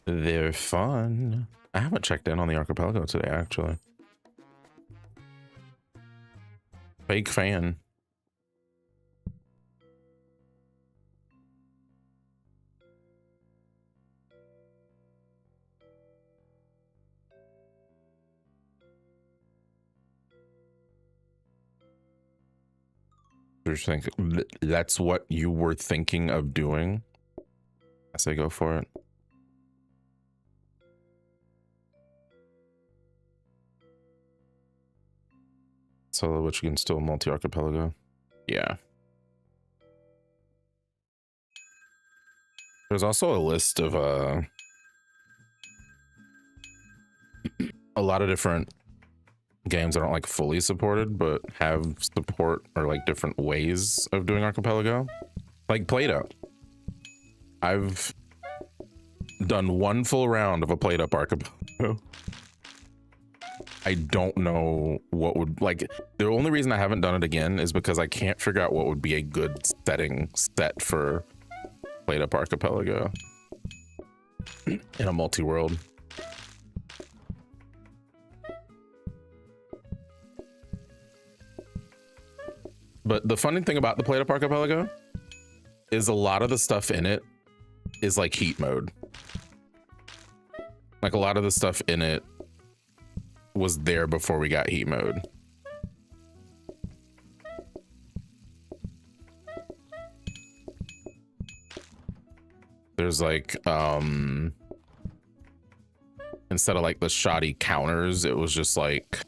They're fun. I haven't checked in on the archipelago today, actually. Fake fan. Just think that's what you were thinking of doing. I say go for it. Solo, which you can still multi-archipelago. Yeah. There's also a list of a lot of different games that aren't like fully supported but have support or like different ways of doing archipelago, like Play-Doh. I've done one full round of a Play-Doh archipelago. I don't know what would, like, the only reason I haven't done it again is because I can't figure out what would be a good set for Play-Doh archipelago in a multi-world. But the funny thing about the Play-Doh archipelago is a lot of the stuff in it is like heat mode. Like a lot of the stuff in it was there before we got heat mode. There's like, instead of like the shoddy counters, it was just like,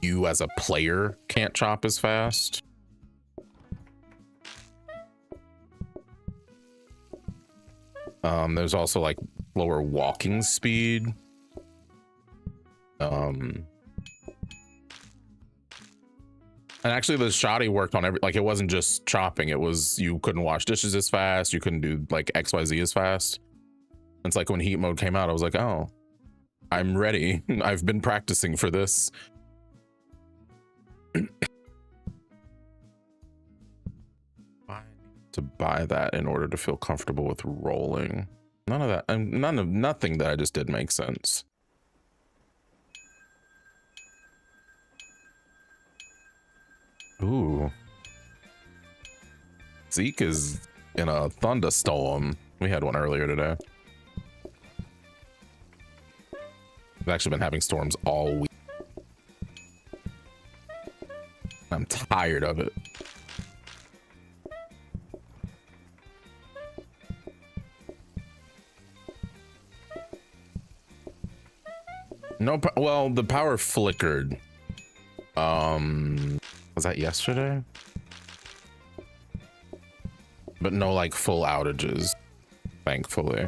you as a player can't chop as fast. There's also like lower walking speed And actually the shoddy worked on every, like it wasn't just chopping, it was you couldn't wash dishes as fast, you couldn't do like XYZ as fast. It's like when heat mode came out, I was like, oh, I'm ready. I've been practicing for this. I need to buy that in order to feel comfortable with rolling. None of that, nothing that I just did makes sense. Ooh. Zeke is in a thunderstorm. We had one earlier today. I've actually been having storms all week. I'm tired of it. No, well, the power flickered. Was that yesterday? But no, like full outages, thankfully.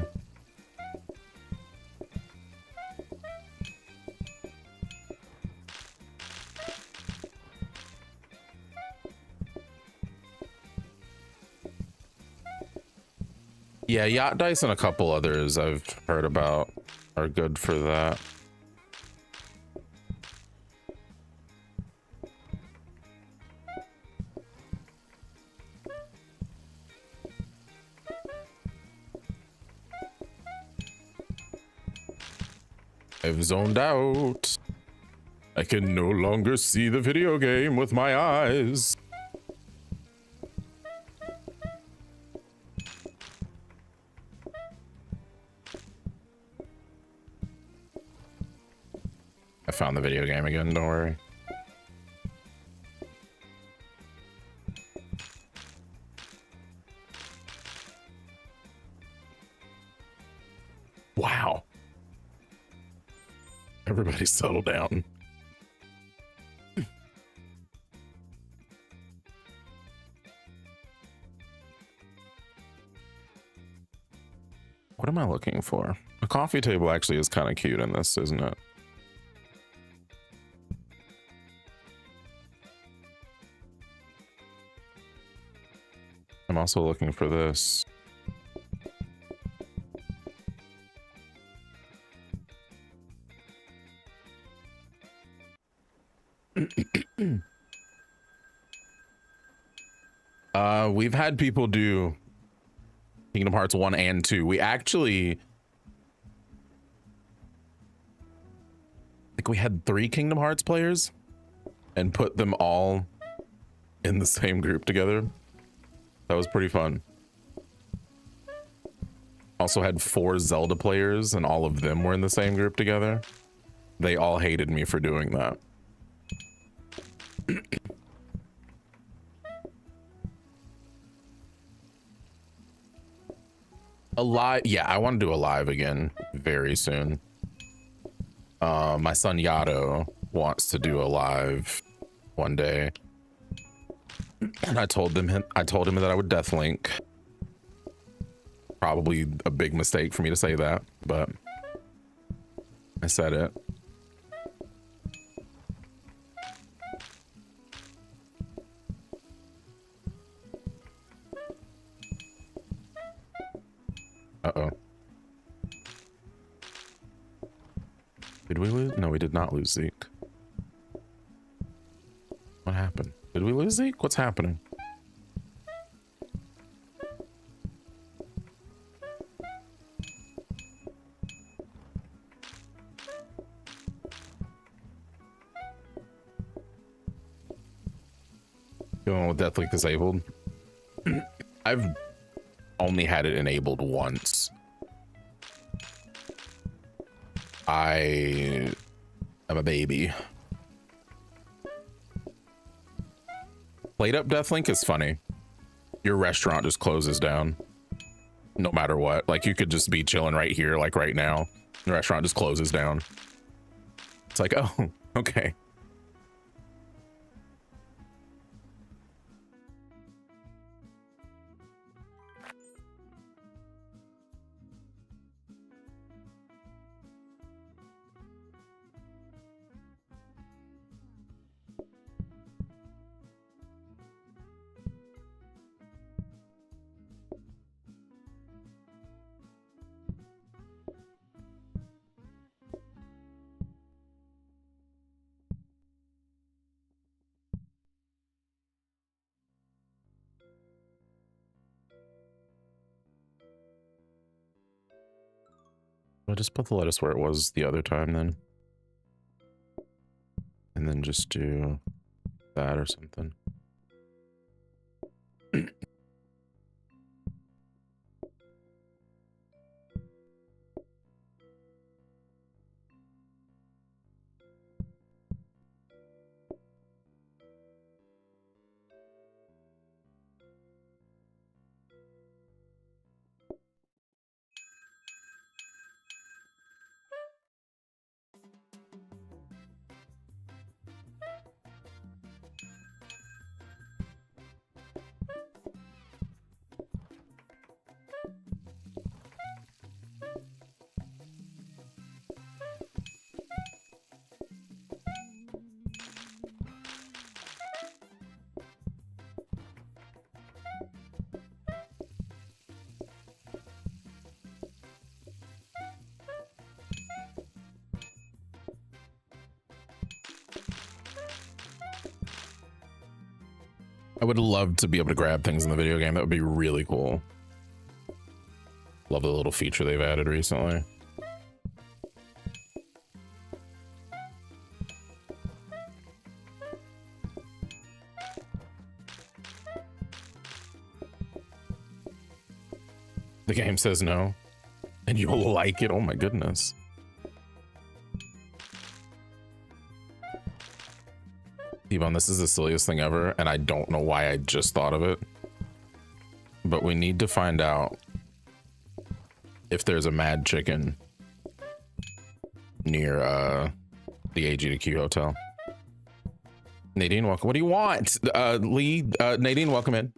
Yeah, Yacht Dice and a couple others I've heard about are good for that. I've zoned out. I can no longer see the video game with my eyes. I found the video game again, don't worry. Wow. Everybody settle down. What am I looking for? A coffee table actually is kind of cute in this, isn't it? I'm also looking for this. We've had people do Kingdom Hearts 1 and 2. We actually, I think we had 3 Kingdom Hearts players and put them all in the same group together. That was pretty fun. Also had 4 Zelda players and all of them were in the same group together. They all hated me for doing that. A live, yeah, I want to do a live again very soon. My son Yato wants to do a live one day, and I told him that I would Deathlink. Probably a big mistake for me to say that, but I said it. Uh-oh. Did we lose? No, we did not lose Zeke. What happened? Did we lose Zeke? What's happening? Going with Deathlink disabled. I've only had it enabled once. I am a baby. Played up Deathlink is funny. Your restaurant just closes down no matter what. Like you could just be chilling right here, like right now. The restaurant just closes down. It's like, oh, okay. I'll just put the lettuce where it was the other time then. And then just do that or something. I would love to be able to grab things in the video game. That would be really cool. Love the little feature they've added recently. The game says no, and you'll like it. Oh my goodness. T-Bone, this is the silliest thing ever, and I don't know why I just thought of it. But we need to find out if there's a Mad Chicken near the AG to Q hotel. Nadine, welcome. What do you want? Lee, Nadine, welcome in.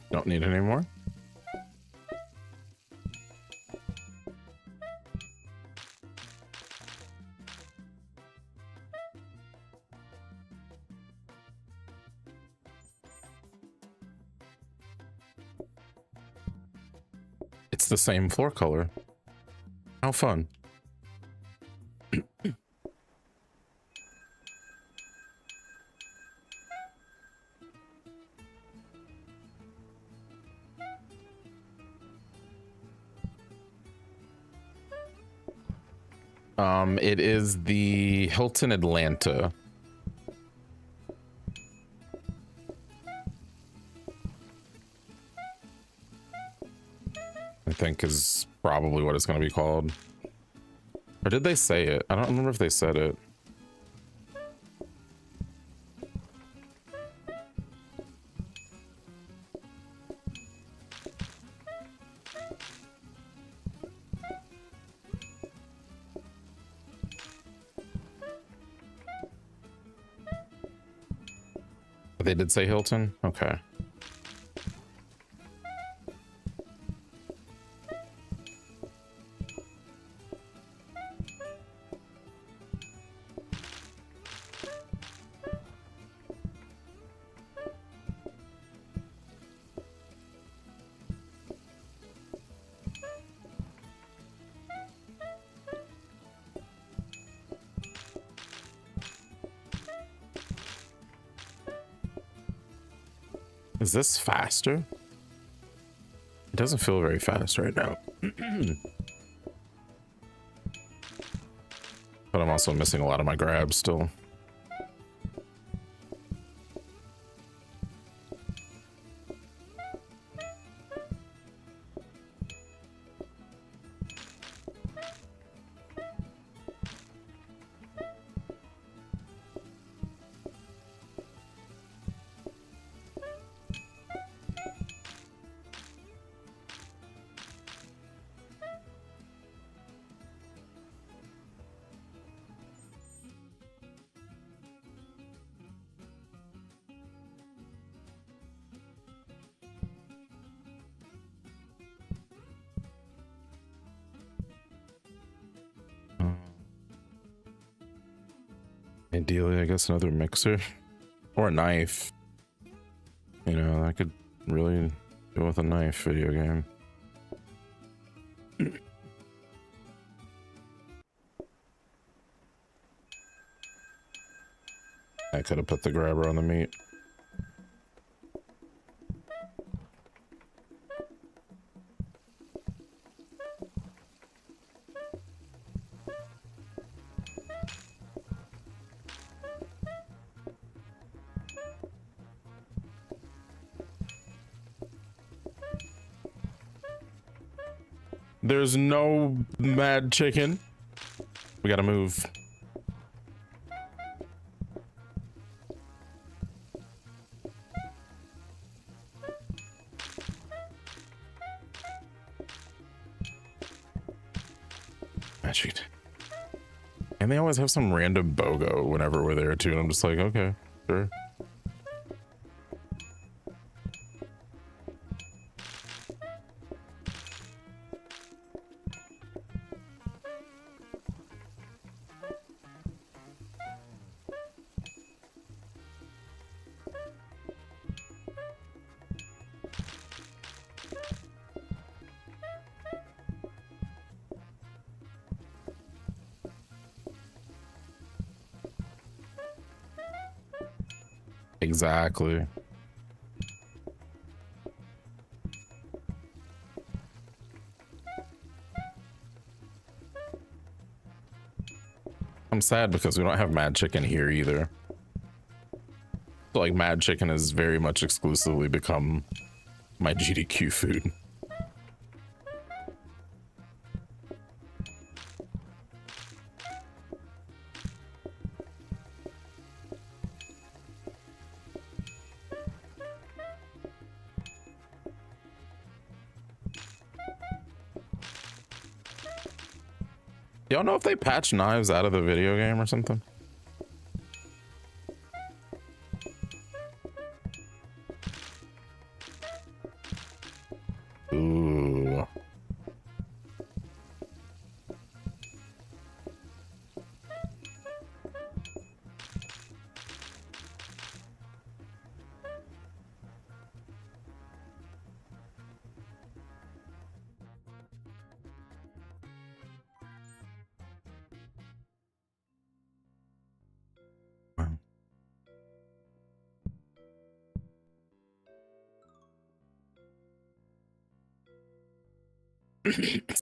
Don't need any more. It's the same floor color. How fun. It is the Hilton Atlanta. I think is probably what it's going to be called. Or did they say it? I don't remember if they said it. They did say Hilton? Okay. Is this faster? It doesn't feel very fast right now. But I'm also missing a lot of my grabs still. Ideally, I guess another mixer or a knife. You know, I could really do with a knife video game. I could have put the grabber on the meat. There's no mad chicken. We gotta move. Magic. And they always have some random BOGO whenever we're there too. And I'm just like, okay, sure. Exactly. I'm sad because we don't have Mad Chicken here either. So like Mad Chicken has very much exclusively become my GDQ food. Y'all know if they patch knives out of the video game or something? Ooh.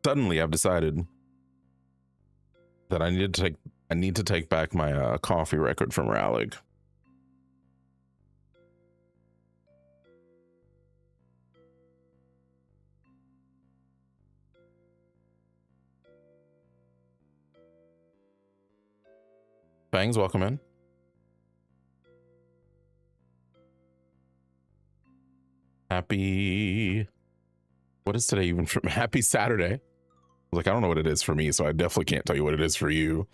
Suddenly I've decided that I need to take back my coffee record from Rallig. Bangs, welcome in. Happy, what is today even from? Happy Saturday. Like, I don't know what it is for me, so I definitely can't tell you what it is for you.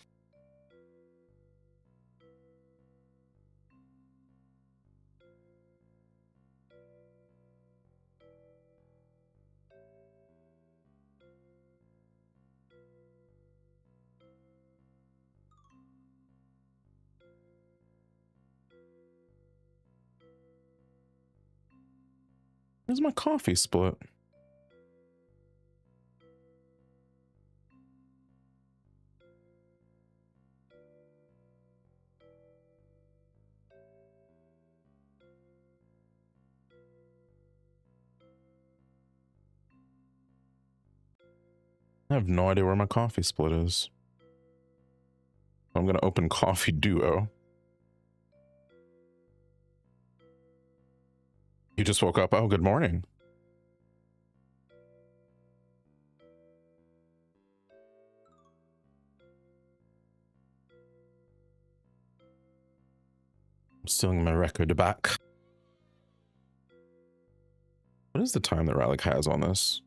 Where's my coffee split? I have no idea where my coffee split is. I'm gonna open Coffee Duo. You just woke up? Oh, good morning. I'm stealing my record back. What is the time that Rallig has on this?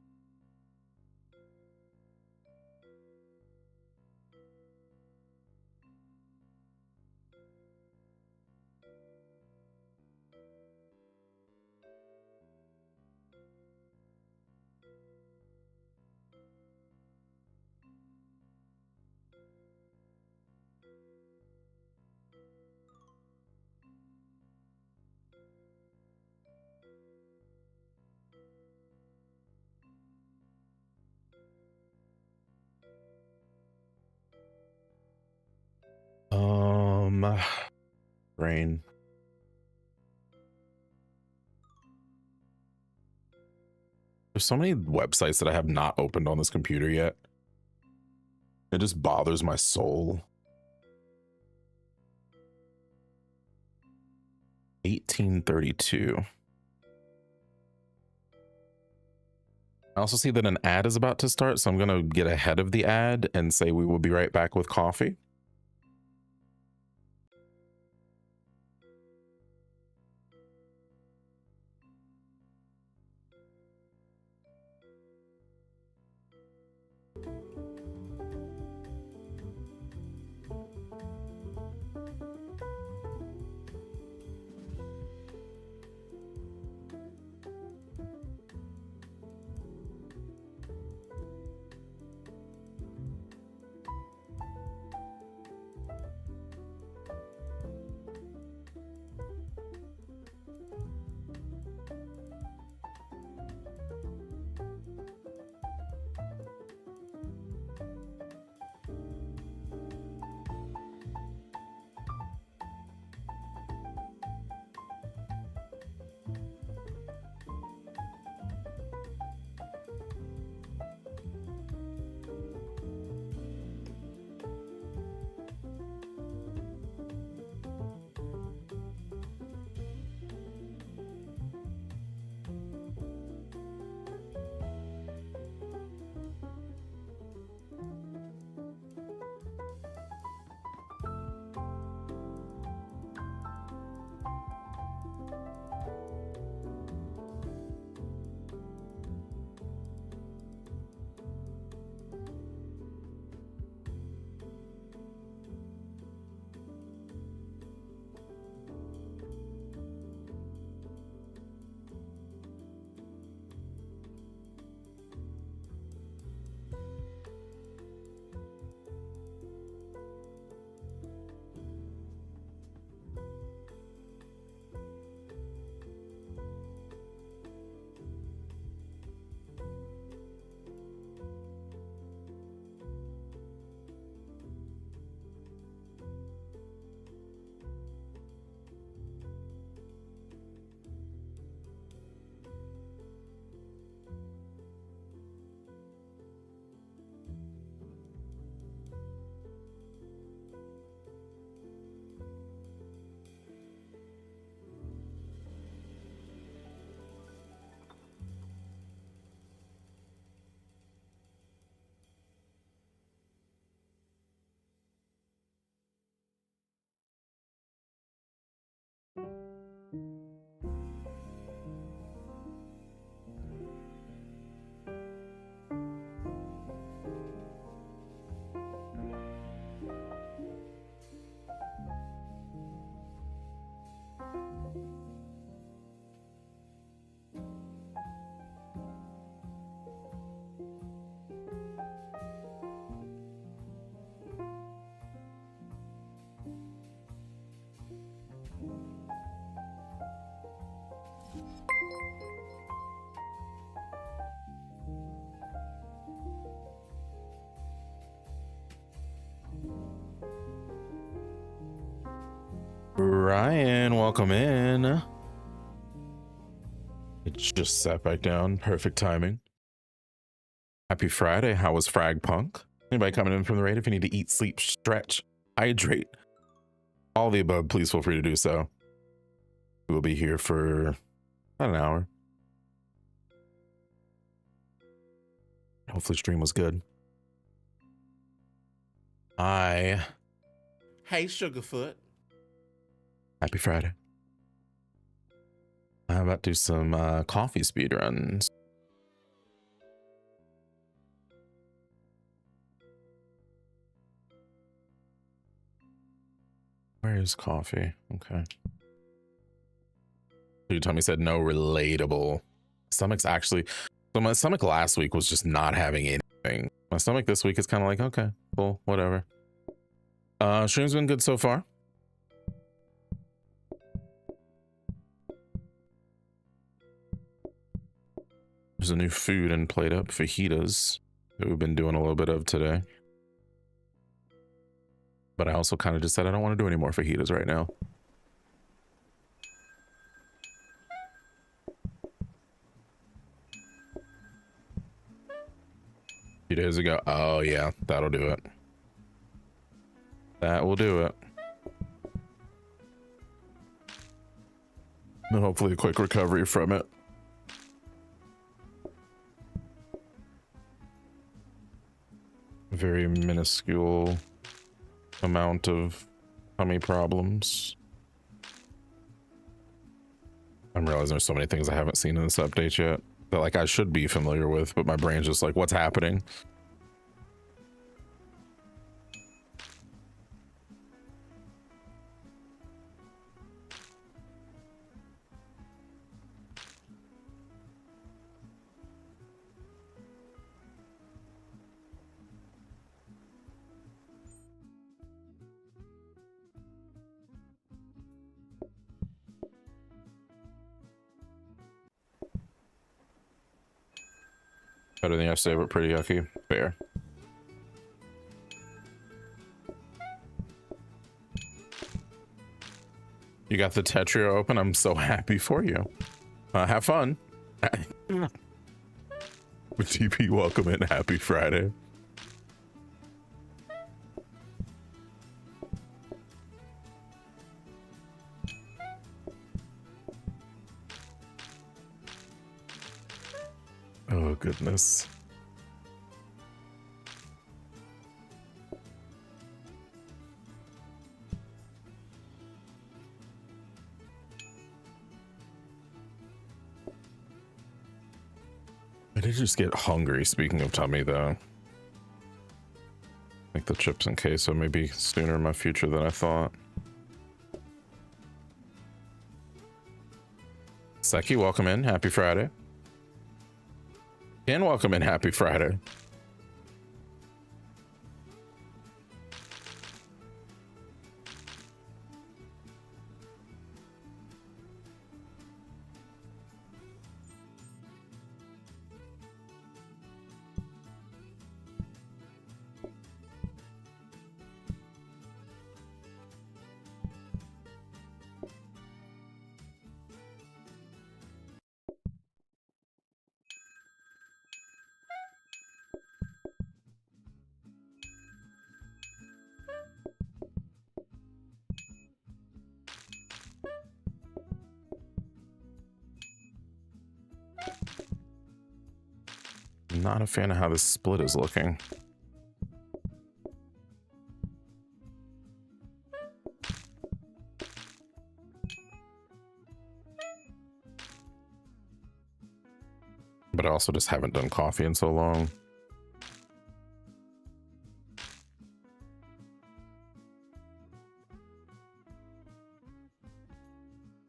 Brain. There's so many websites that I have not opened on this computer yet. It just bothers my soul. 1832. I also see that an ad is about to start, so I'm going to get ahead of the ad and say we will be right back with coffee. Ryan, welcome in. It just sat back down. Perfect timing. Happy Friday. How was Frag Punk? Anybody coming in from the raid? If you need to eat, sleep, stretch, hydrate, all the above, please feel free to do so. We will be here for about an hour. Hopefully stream was good. Hey, Sugarfoot. Happy Friday. I'm about to do some coffee speed runs. Where is coffee? Okay. Dude, Tommy said no relatable. Stomach's actually, so my stomach last week was just not having anything. My stomach this week is kind of like, okay, cool, whatever. Stream's been good so far. There's a new food and plate up, fajitas, that we've been doing a little bit of today. But I also kind of just said I don't want to do any more fajitas right now. A few days ago. Oh yeah, that'll do it. That will do it. And hopefully a quick recovery from it. Very minuscule amount of tummy problems. I'm realizing there's so many things I haven't seen in this update yet that like I should be familiar with, but my brain's just like, what's happening? Better than yesterday, but pretty yucky. Fair. You got the Tetrio open. I'm so happy for you. Have fun. With TP, welcome in. Happy Friday. Oh, goodness. I did just get hungry, speaking of tummy, though. Like the chips and queso maybe sooner in my future than I thought. Seki, welcome in. Happy Friday. And welcome in. Happy Friday. Not a fan of how this split is looking. But I also just haven't done coffee in so long.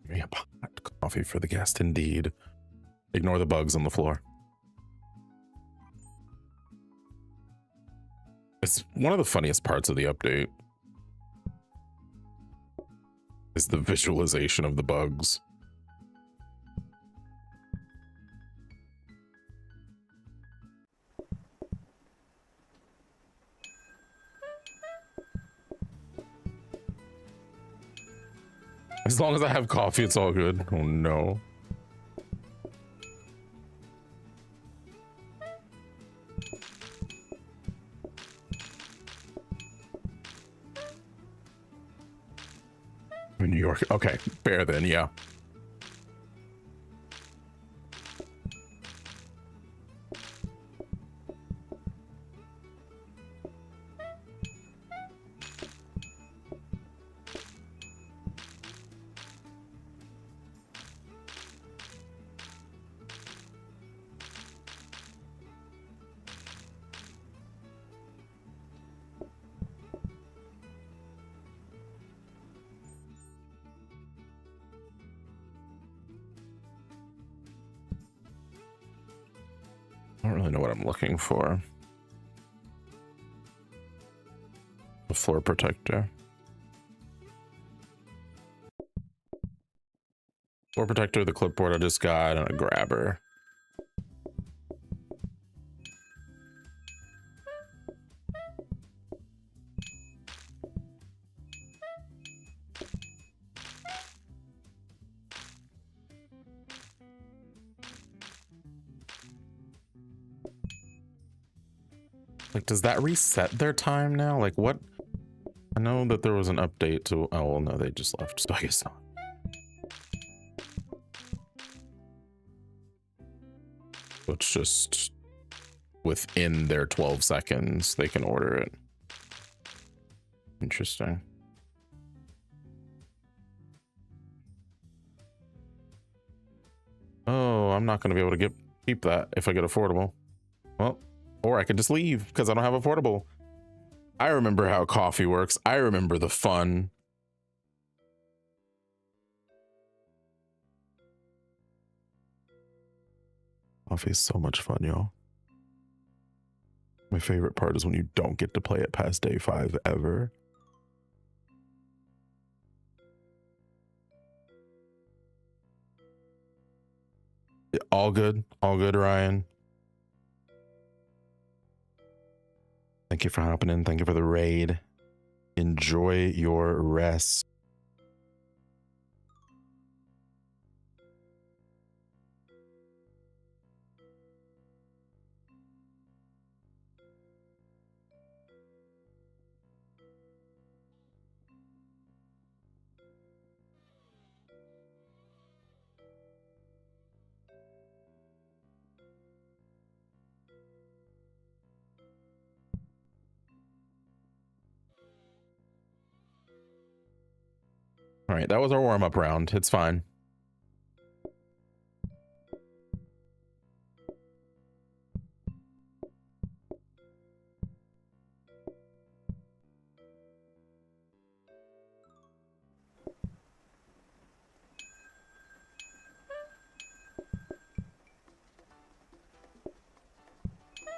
Yep, hot coffee for the guest indeed. Ignore the bugs on the floor. It's one of the funniest parts of the update is the visualization of the bugs. As long as I have coffee, it's all good. Oh no. New York. Okay, fair then, yeah. I don't really know what I'm looking for. A floor protector. Floor protector, the clipboard I just got, and a grabber. Like, does that reset their time now? Like, what? I know that there was an update to. Oh, well, no, they just left, so I guess not. So it's just within their 12 seconds, they can order it. Interesting. Oh, I'm not going to be able to keep that if I get affordable. Well, or I could just leave because I don't have affordable. I remember how coffee works. I remember the fun. Coffee is so much fun, y'all. My favorite part is when you don't get to play it past day 5 ever. All good, Ryan. Thank you for hopping in. Thank you for the raid. Enjoy your rest. All right, that was our warm-up round. It's fine.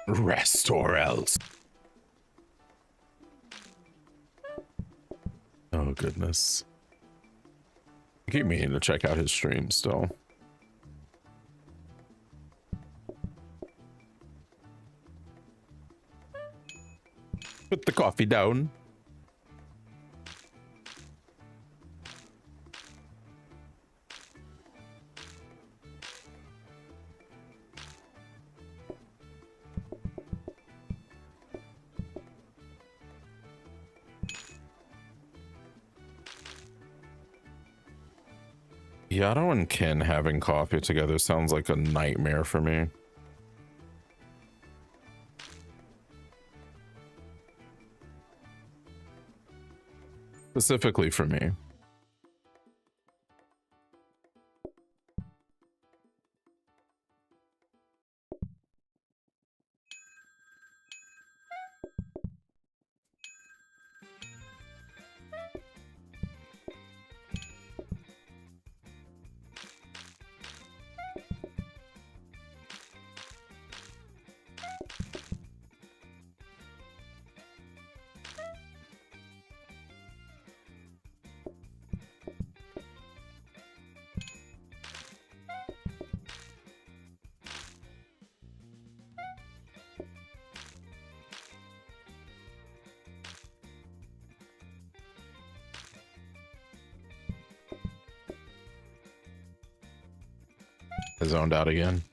Rest or else. Oh, goodness. I keep meaning to check out his stream still. Put the coffee down. Yato and Ken having coffee together sounds like a nightmare for me. Specifically for me. I zoned out again.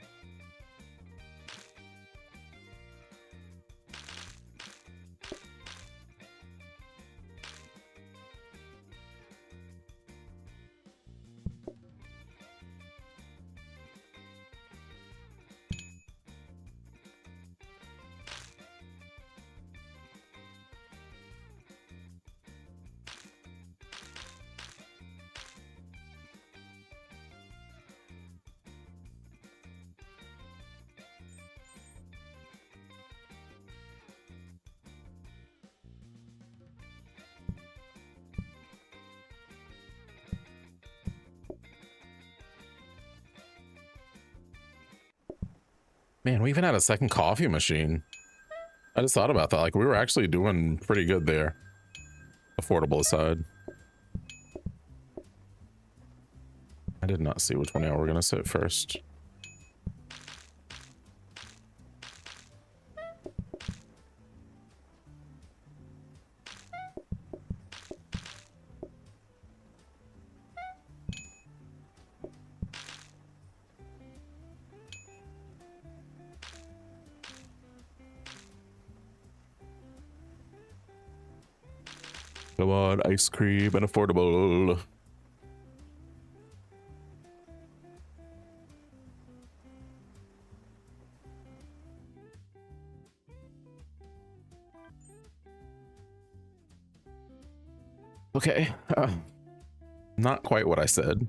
Man, we even had a second coffee machine. I just thought about that. Like, we were actually doing pretty good there. Affordable aside. I did not see which one y'all were going to sit first. Come on, ice cream and affordable. Okay, not quite what I said.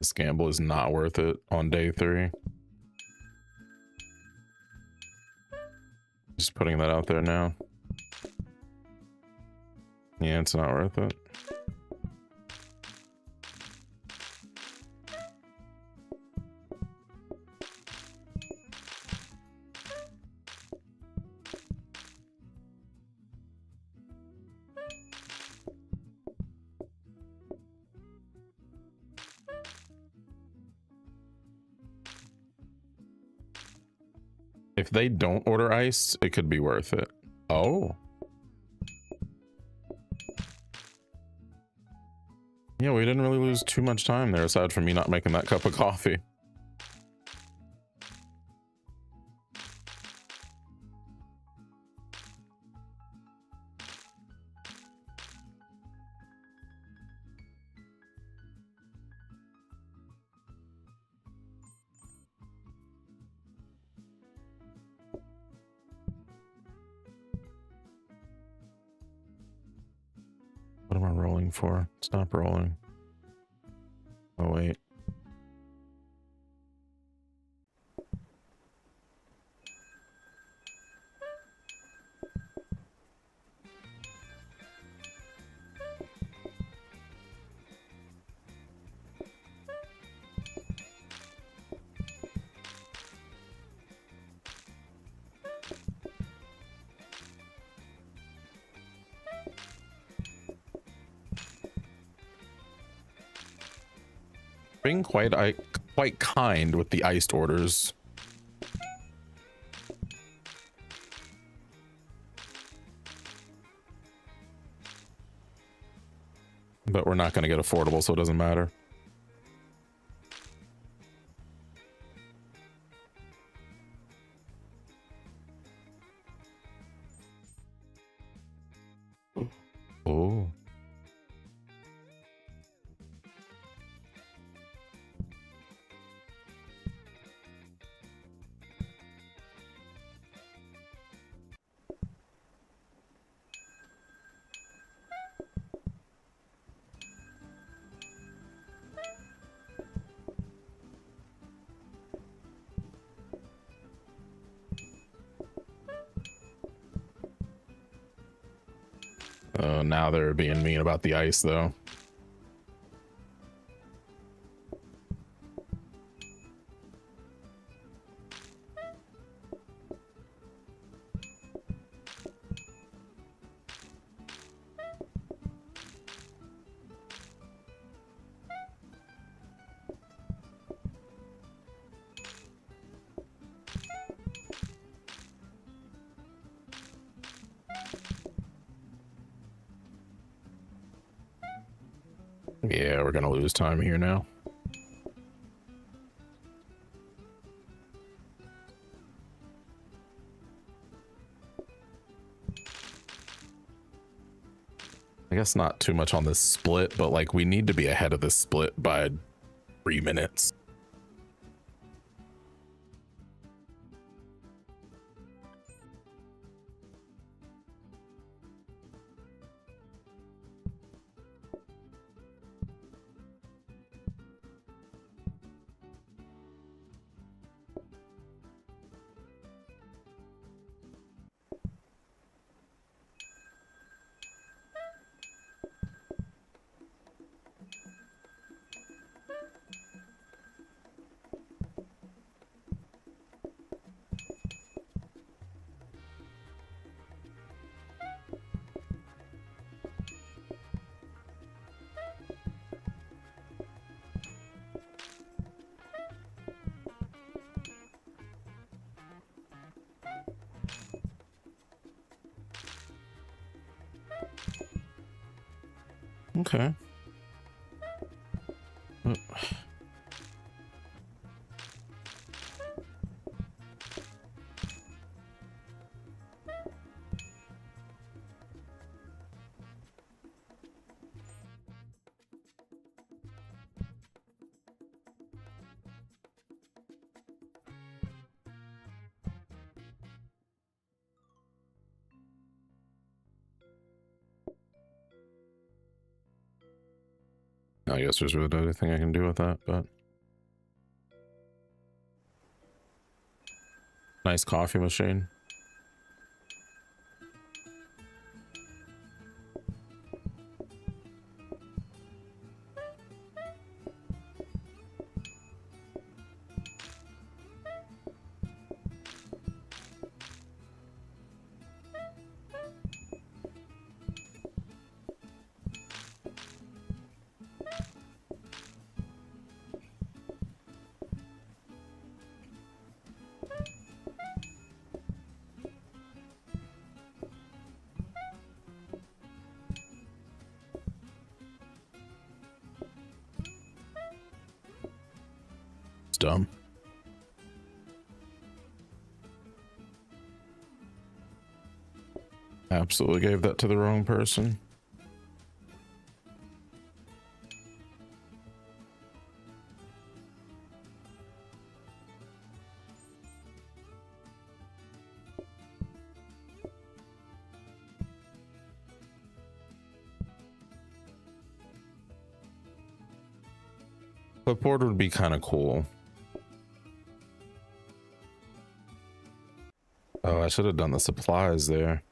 This gamble is not worth it on day 3. Just putting that out there now. Yeah, it's not worth it. If they don't order ice, it could be worth it. Oh. Yeah, we didn't really lose too much time there, aside from me not making that cup of coffee. What am I rolling for? Stop rolling. Oh, wait. Being quite kind with the iced orders. But we're not going to get affordable, so it doesn't matter. Oh. Now they're being mean about the ice, though. Yeah, we're gonna lose time here now. I guess not too much on this split, but like we need to be ahead of this split by 3 minutes. Okay. I guess there's really not anything I can do with that, but nice coffee machine. Dumb. Absolutely gave that to the wrong person. Clipboard would be kind of cool. Oh, I should have done the supplies there.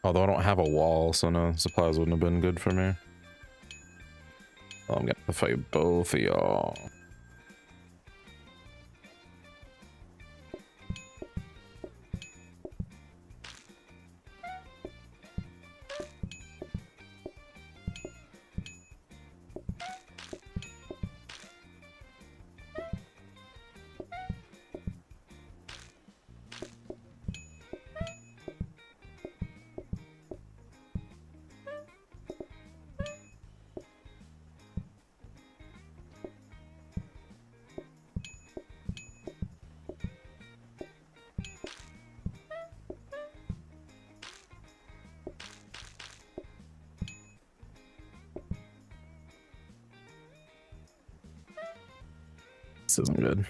Although I don't have a wall, so no, supplies wouldn't have been good for me. Oh, I'm gonna have to fight both of y'all. This isn't good.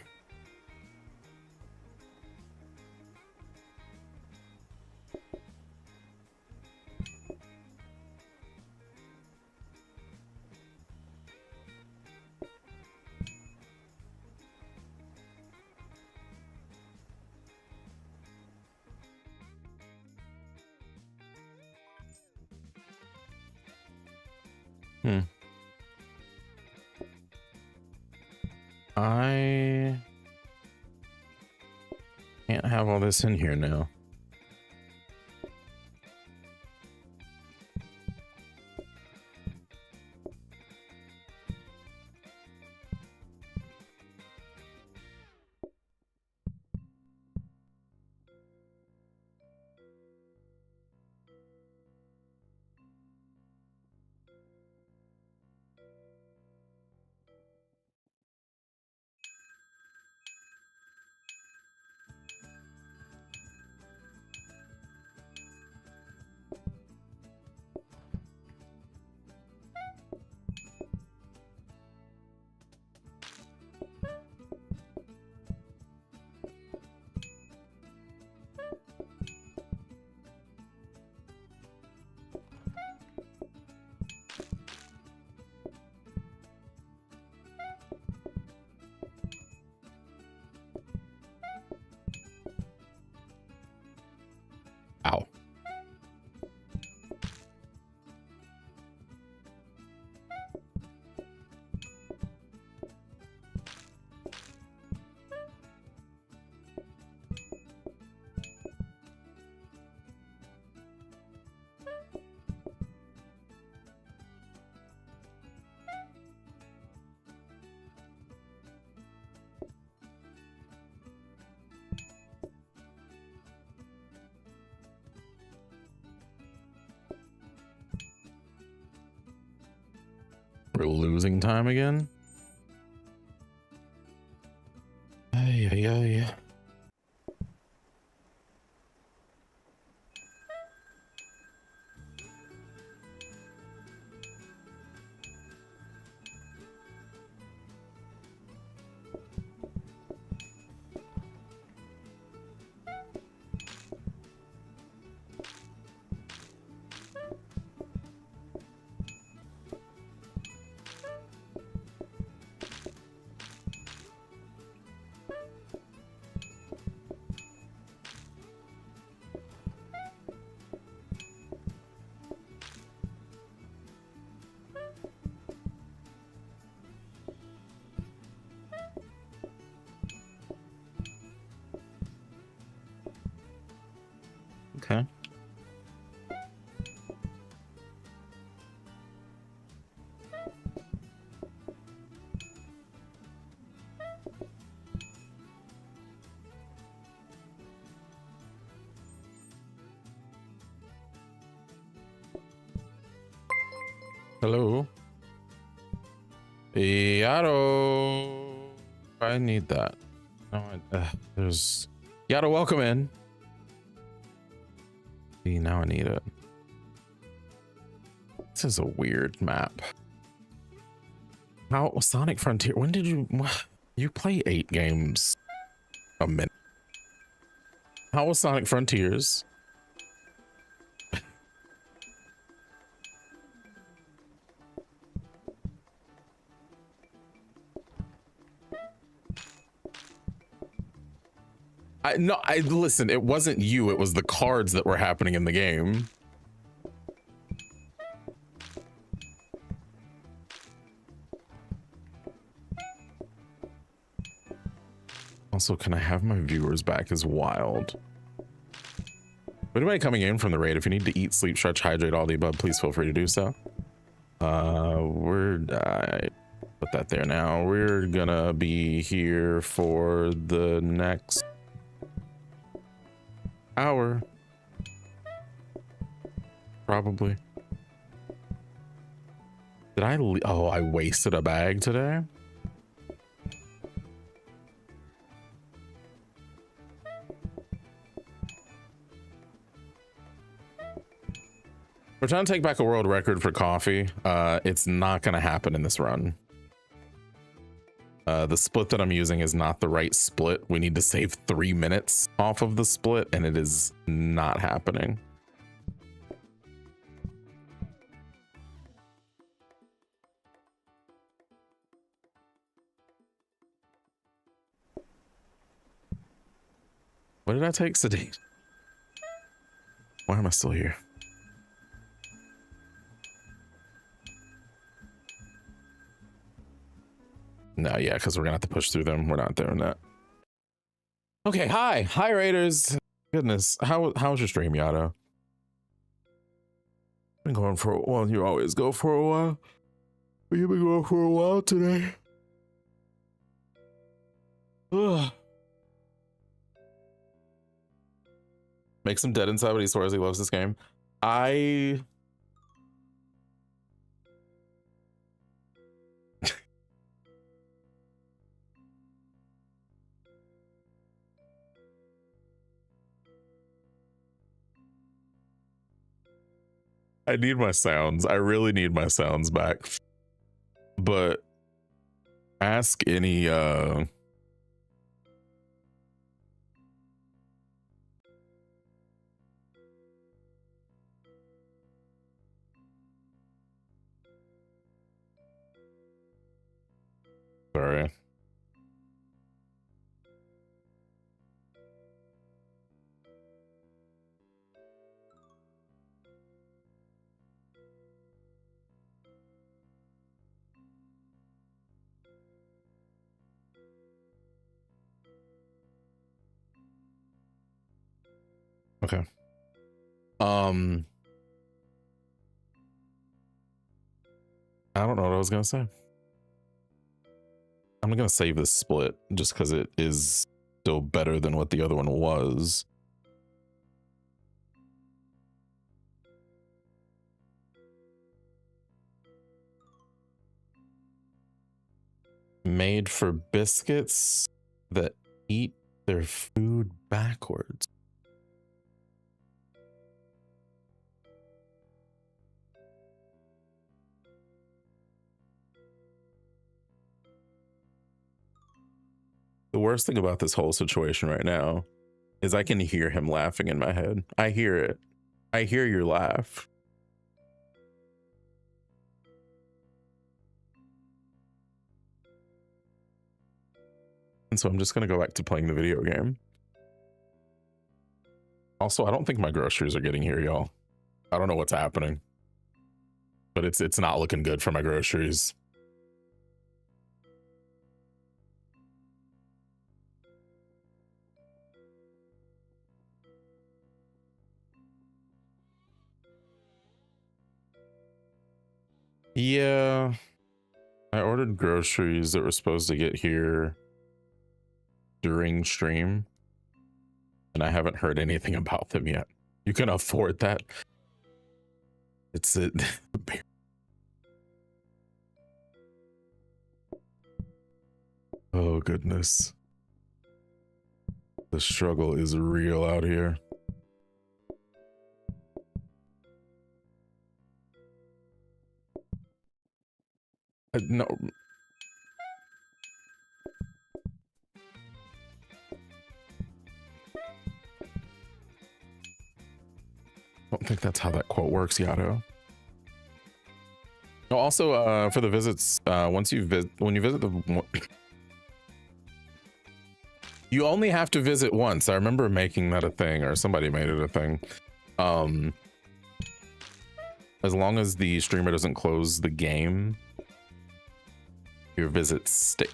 I can't have all this in here now. Ow. We're losing time again? Ay, ay, ay. Hello. Yato. I need that. No, there's Yato. Welcome in. See, now I need it. This is a weird map. How Sonic Frontier? When did you play 8 games a minute? How was Sonic Frontiers? I listen, it wasn't you, it was the cards that were happening in the game. Also, can I have my viewers back is wild. Anybody coming in from the raid, if you need to eat, sleep, stretch, hydrate, all the above, please feel free to do so. I put that there now. We're gonna be here for the next hour. Probably. Did I oh, I wasted a bag today? We're trying to take back a world record for coffee. It's not going to happen in this run. The split that I'm using is not the right split. We need to save 3 minutes off of the split, and it is not happening. What did I take sedate? Why am I still here? No, yeah, because we're gonna have to push through them. We're not doing that. Okay, hi Raiders. Goodness, how's your stream, Yato? Been going for a while. You always go for a while. You've been going for a while today. Ugh. Makes him dead inside, but he swears he loves this game. I need my sounds. I really need my sounds back. But ask any sorry. Okay. I don't know what I was gonna say. I'm gonna save this split just because it is still better than what the other one was. Made for biscuits that eat their food backwards. The worst thing about this whole situation right now is I can hear him laughing in my head. I hear it. I hear your laugh. And so I'm just going to go back to playing the video game. Also, I don't think my groceries are getting here, y'all. I don't know what's happening. But it's not looking good for my groceries. Yeah, I ordered groceries that were supposed to get here during stream, and I haven't heard anything about them yet. You can afford that? It's it. Oh goodness. The struggle is real out here. No. I don't think that's how that quote works, Yato. No, also, for the visits, once you when you visit the, you only have to visit once. I remember making that a thing, or somebody made it a thing. As long as the streamer doesn't close the game, your visits stick.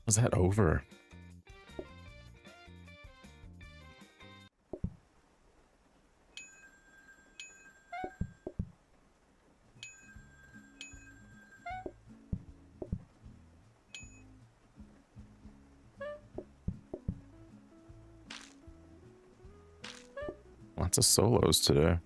Was that over? Lots of solos today.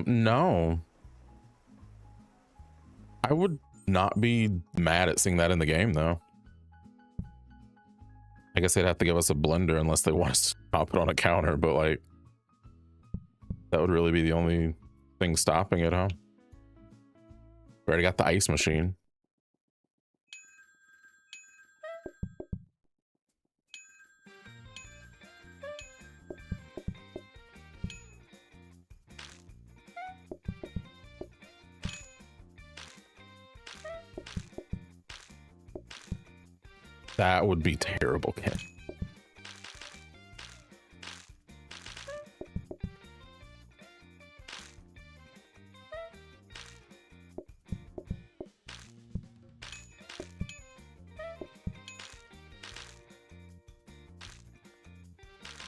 No. I would not be mad at seeing that in the game, though. I guess they'd have to give us a blender unless they want us to pop it on a counter, but like, that would really be the only thing stopping it, huh? We already got the ice machine. That would be terrible, Ken.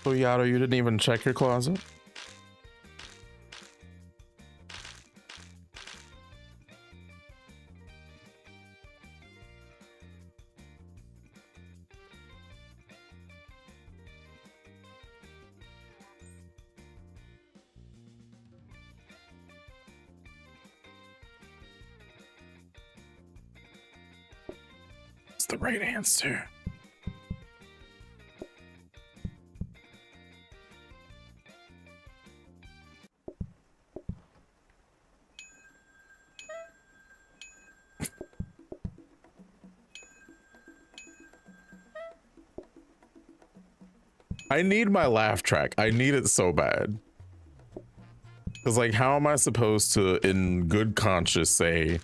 So Yato, you didn't even check your closet? It's the right answer. I need my laugh track. I need it so bad. Because, like, how am I supposed to, in good conscience, say,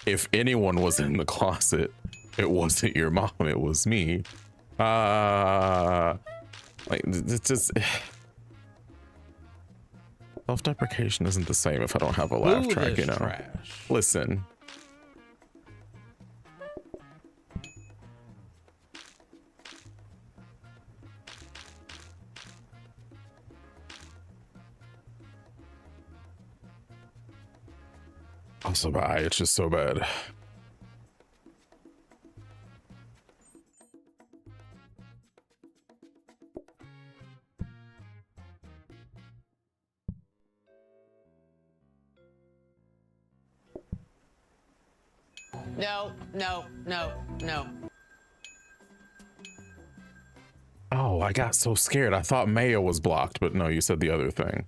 if anyone was in the closet, it wasn't your mom, it was me? Like, it's just... Self-deprecation isn't the same if I don't have a laugh track, you know? Trash. Listen. Also, my eye, it's just so bad. No, no, no, no. Oh, I got so scared. I thought Mayo was blocked, but no, you said the other thing.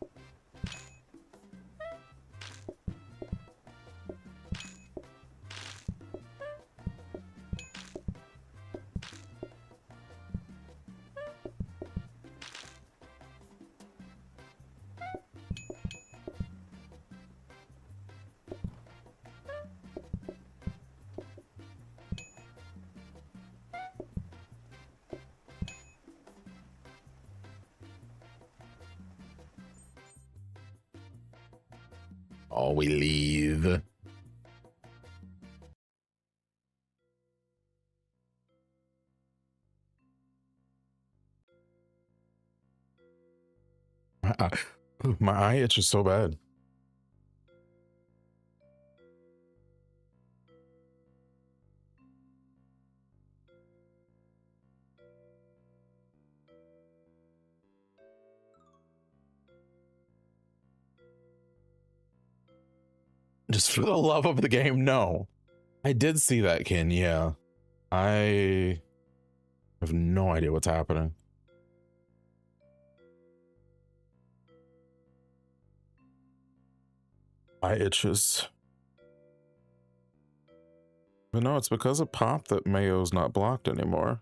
Oh, we leave. My eye itches so bad. Just for the love of the game, no. I did see that, Ken. Yeah. I have no idea what's happening. Eye itches. But no, it's because of Pop that Mayo's not blocked anymore.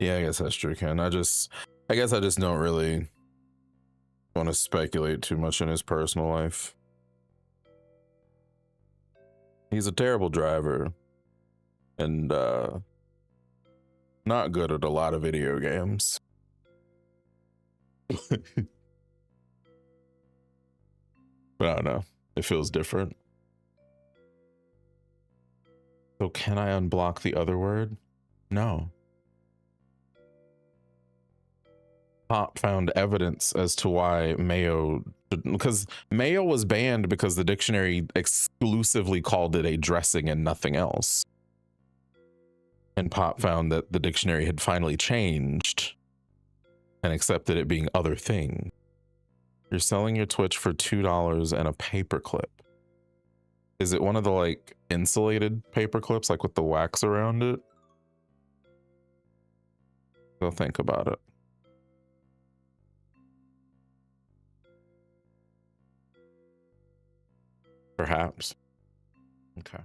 Yeah, I guess that's true, Ken. I guess I just don't really want to speculate too much in his personal life. He's a terrible driver and not good at a lot of video games. But I don't know. It feels different. So can I unblock the other word? No. Pop found evidence as to why Mayo, because Mayo was banned because the dictionary exclusively called it a dressing and nothing else. And Pop found that the dictionary had finally changed and accepted it being other thing. You're selling your Twitch for $2 and a paperclip. Is it one of the like insulated paper clips, like with the wax around it? So think about it. Perhaps. Okay.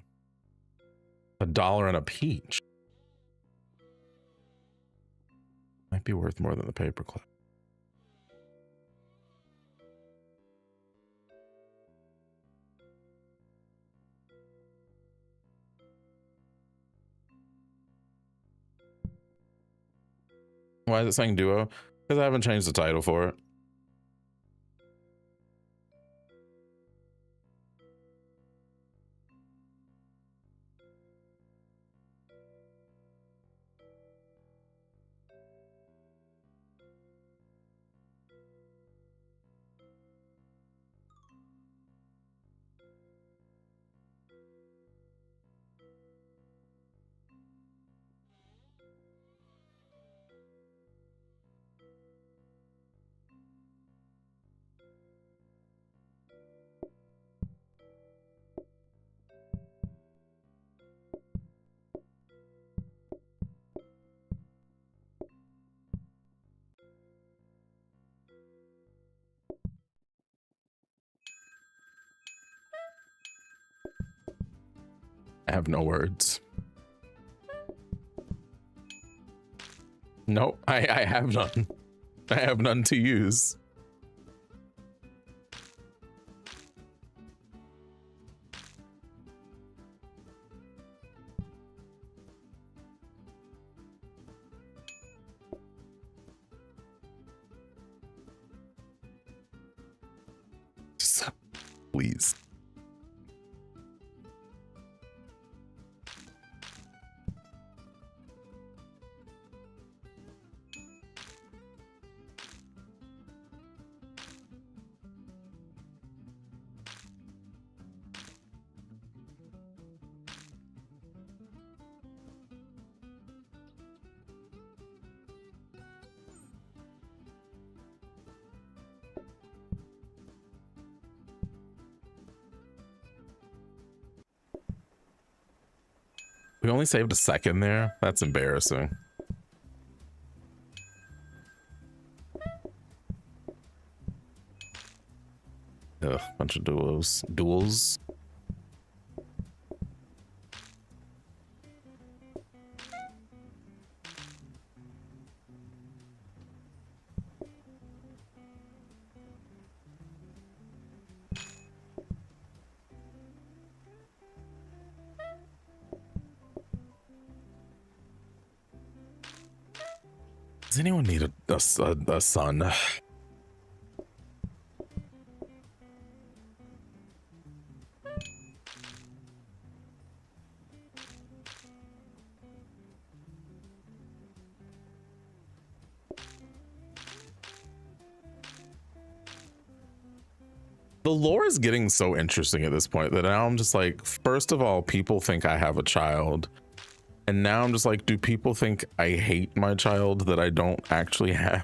$1 and a peach. Might be worth more than the paperclip. Why is it saying duo? Because I haven't changed the title for it. I have no words. Nope, I have none. I have none to use. Please. We only saved a second there. That's embarrassing. Ugh, bunch of duels. Does anyone need a son? The lore is getting so interesting at this point that now I'm just like, first of all, people think I have a child. And now I'm just like, do people think I hate my child that I don't actually have?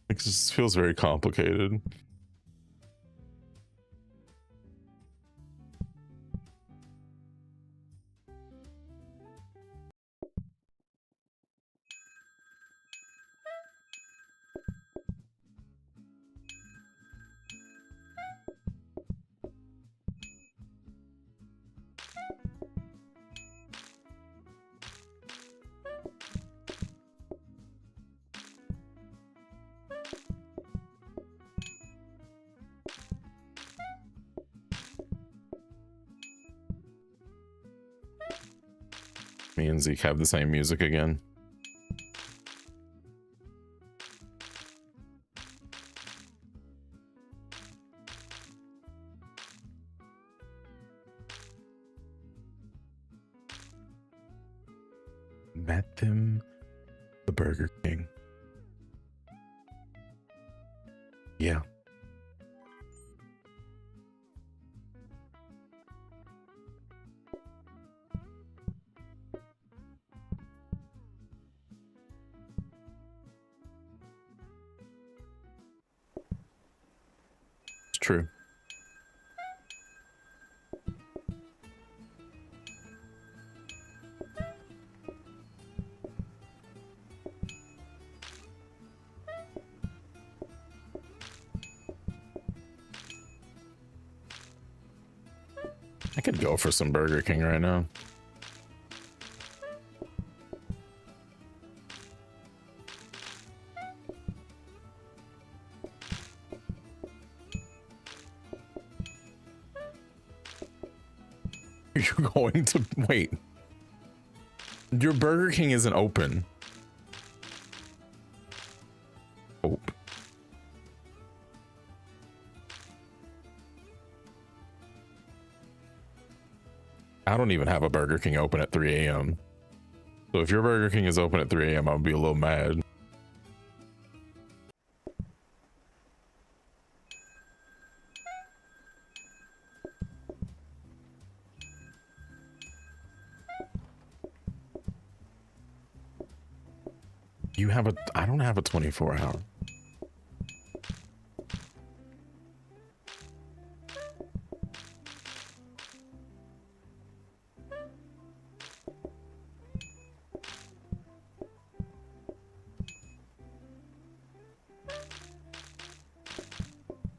It just feels very complicated. Me and Zeke have the same music again. Met them, the Burger King. Yeah. It's true. I could go for some Burger King right now. You're going to wait. Your Burger King isn't open. Oh. I don't even have a Burger King open at 3 a.m. So if your Burger King is open at 3 a.m., I'll be a little mad. You have a, I don't have a 24-hour.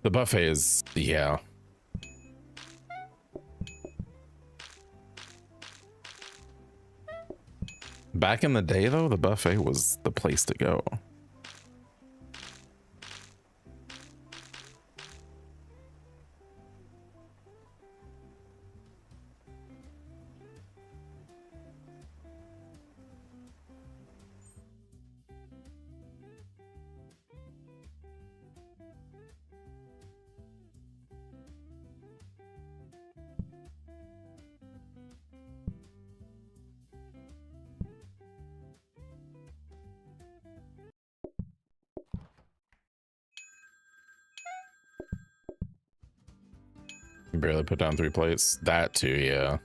The buffet is, yeah. Back in the day, though, the buffet was the place to go. You barely put down 3 plates. That too, yeah.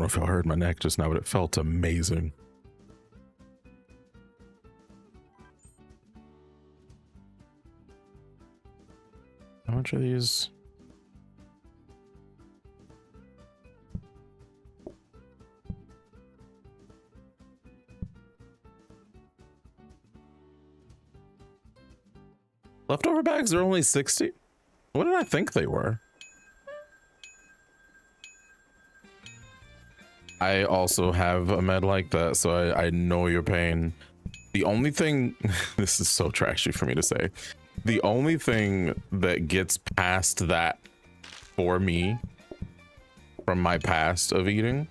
know if y'all heard my neck just now, but it felt amazing. How much are these? Leftover bags are only 60? What did I think they were? I also have a med like that, so I know your pain. The only thing, this is so trashy for me to say, the only thing that gets past that for me from my past of eating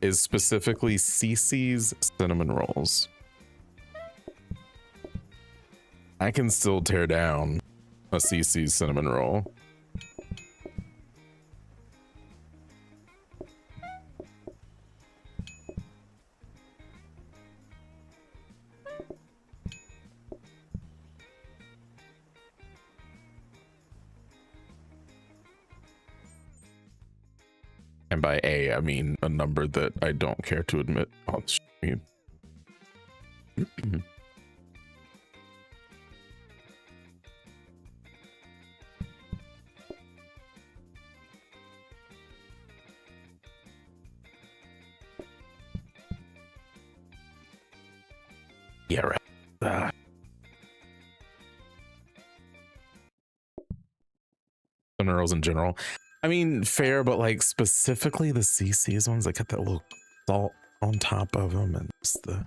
is specifically Cece's cinnamon rolls. I can still tear down a Cece's cinnamon roll. And by A, I mean a number that I don't care to admit on the stream. Yeah, right. Cinnamon rolls in general. I mean, fair, but like specifically the Cece's ones that got that little salt on top of them and just the.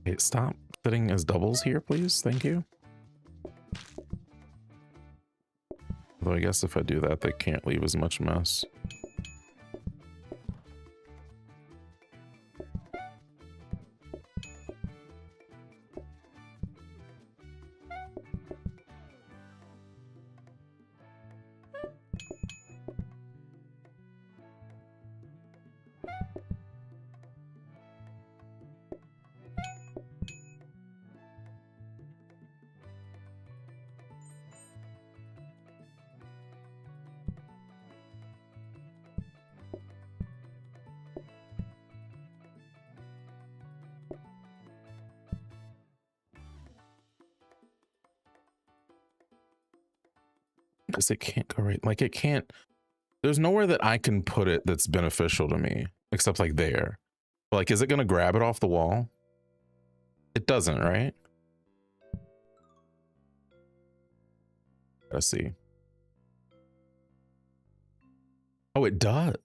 Okay, stop sitting as doubles here, please. Thank you. Though I guess if I do that, they can't leave as much mess. Because it can't go right, like it can't, there's nowhere that I can put it that's beneficial to me except like there. Like, is it gonna grab it off the wall? It doesn't, right? Let's see. Oh, it does.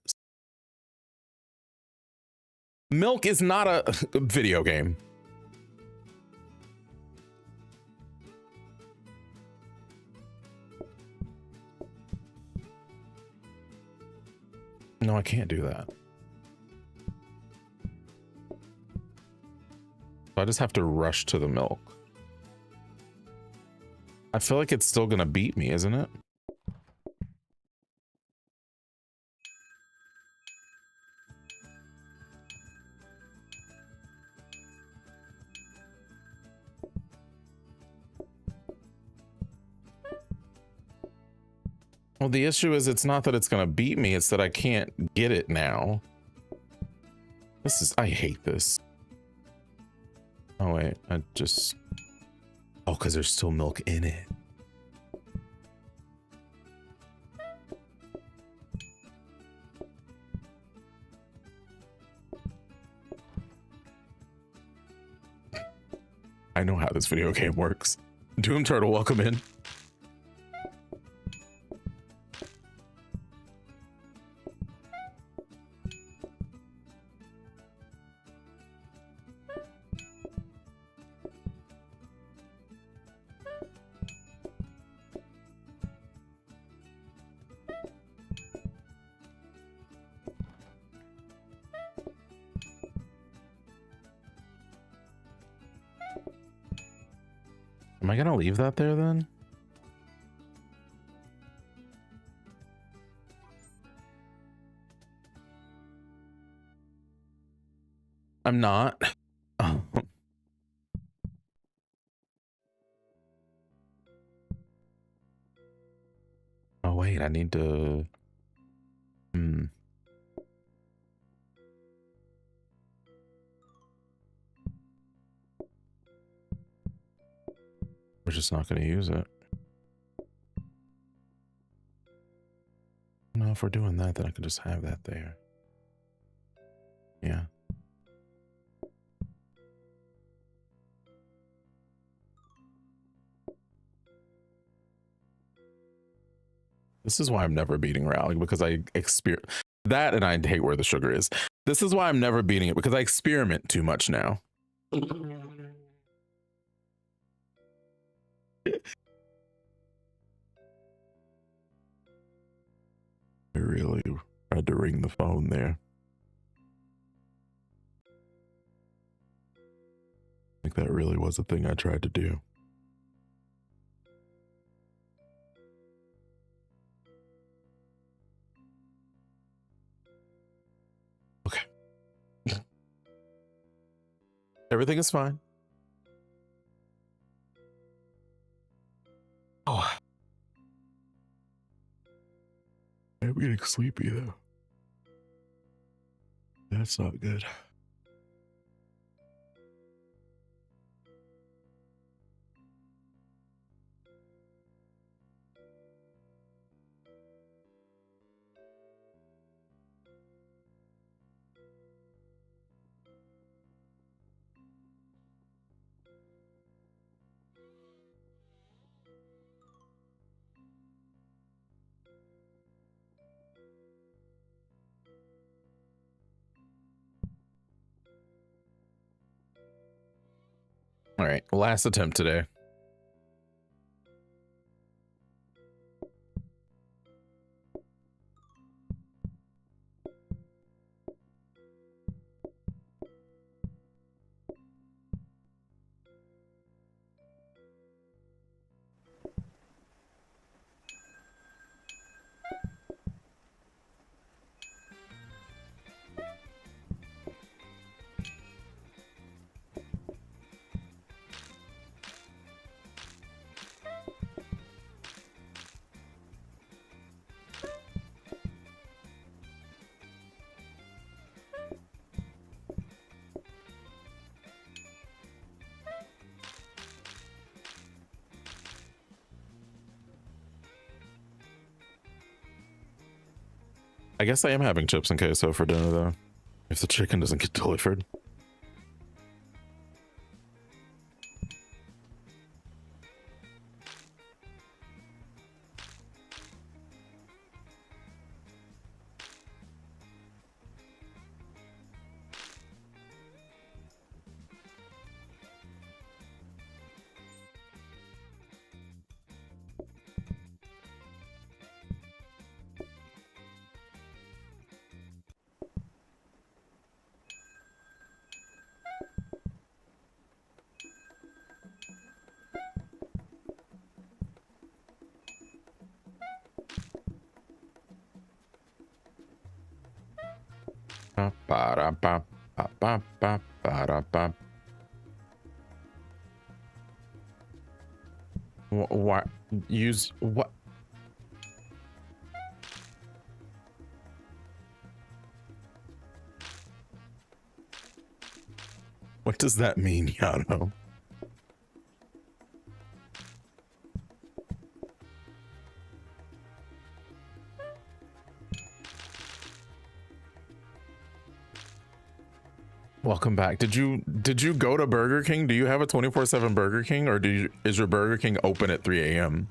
Milk is not a video game. No, I can't do that. I just have to rush to the milk. I feel like it's still gonna beat me, isn't it? Well, the issue is it's not that it's going to beat me, it's that I can't get it now. This is, I hate this. Oh, wait, I just, oh, because there's still milk in it. I know how this video game works. Doom Turtle, welcome in. Am I gonna leave that there then? I'm not. Oh. Oh wait, I need to. Hmm. We're just not going to use it. No, if we're doing that, then I can just have that there. Yeah. This is why I'm never beating Rally, because I experience that, and I hate where the sugar is. This is why I'm never beating it, because I experiment too much now. I really tried to ring the phone there. I think that really was a thing I tried to do. Okay. Everything is fine. Oh. I'm getting sleepy though. That's not good. All right, last attempt today. I guess I am having chips and queso for dinner though, if the chicken doesn't get delivered. What? Use what? What does that mean, Yano? Welcome back. Did you go to Burger King? Do you have a 24/7 Burger King, or is your Burger King open at 3 a.m.?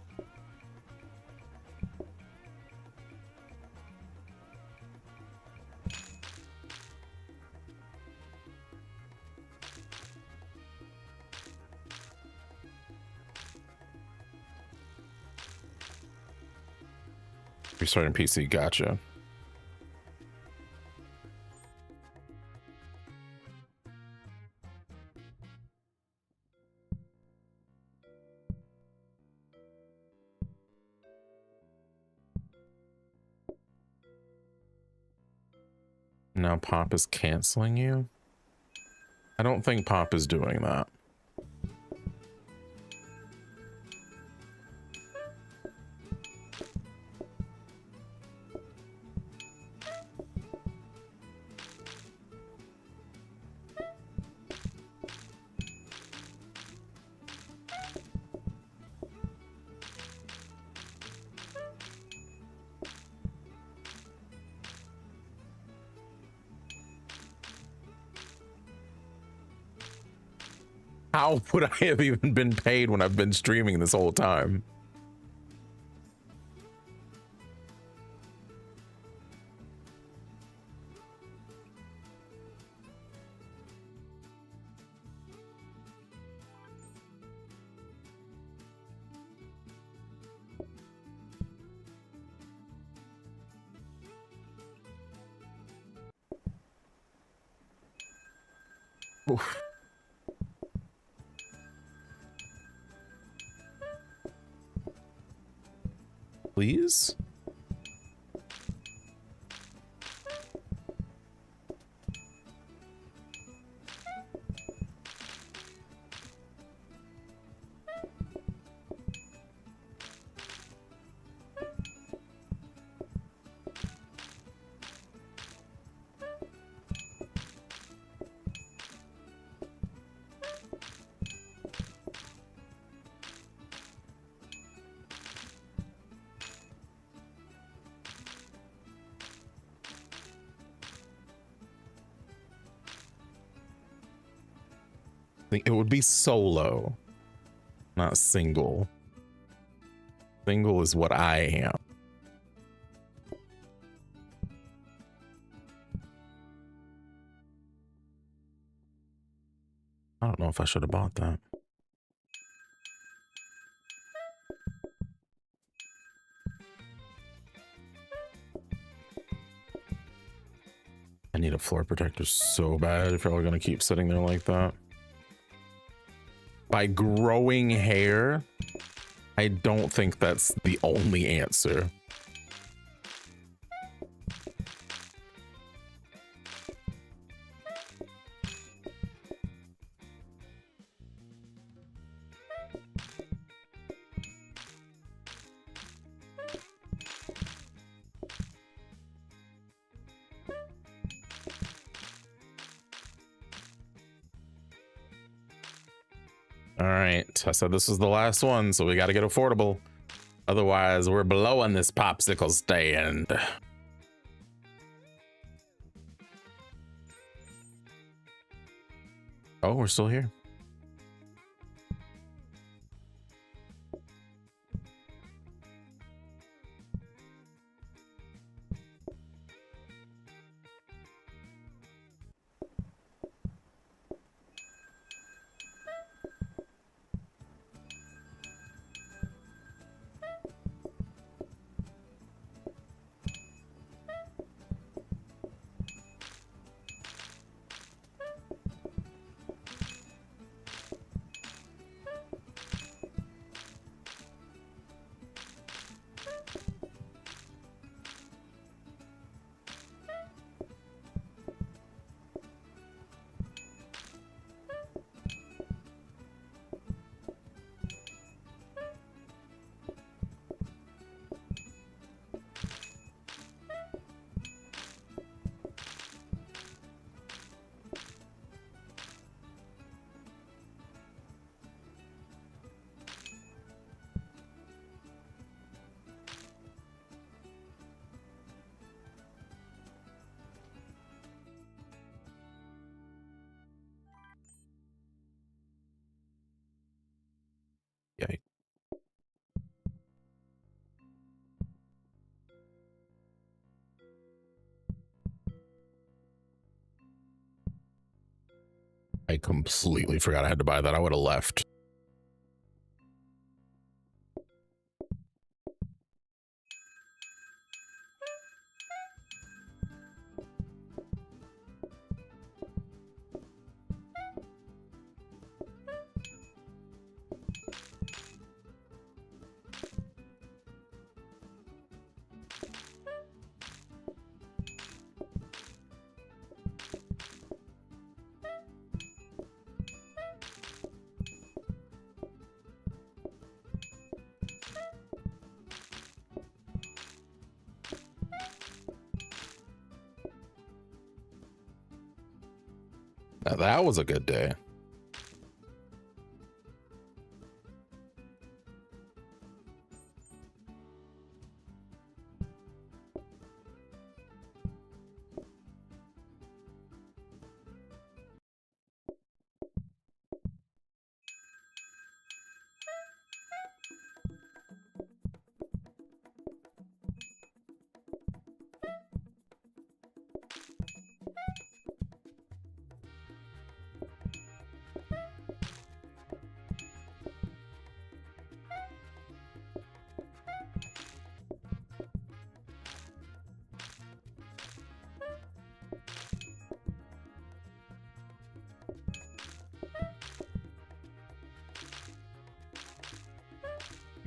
You're starting PC, gotcha. Now Pop is canceling you? I don't think Pop is doing that. How would I have even been paid when I've been streaming this whole time? Oof. Please? It would be solo, not single. Single is what I am. I don't know if I should have bought that. I need a floor protector so bad if y'all are gonna keep sitting there like that. By growing hair, I don't think that's the only answer. All right, I said this was the last one, so we got to get affordable. Otherwise, we're blowing this popsicle stand. Oh, we're still here. Yikes. I completely forgot I had to buy that. I would have left. Now that was a good day.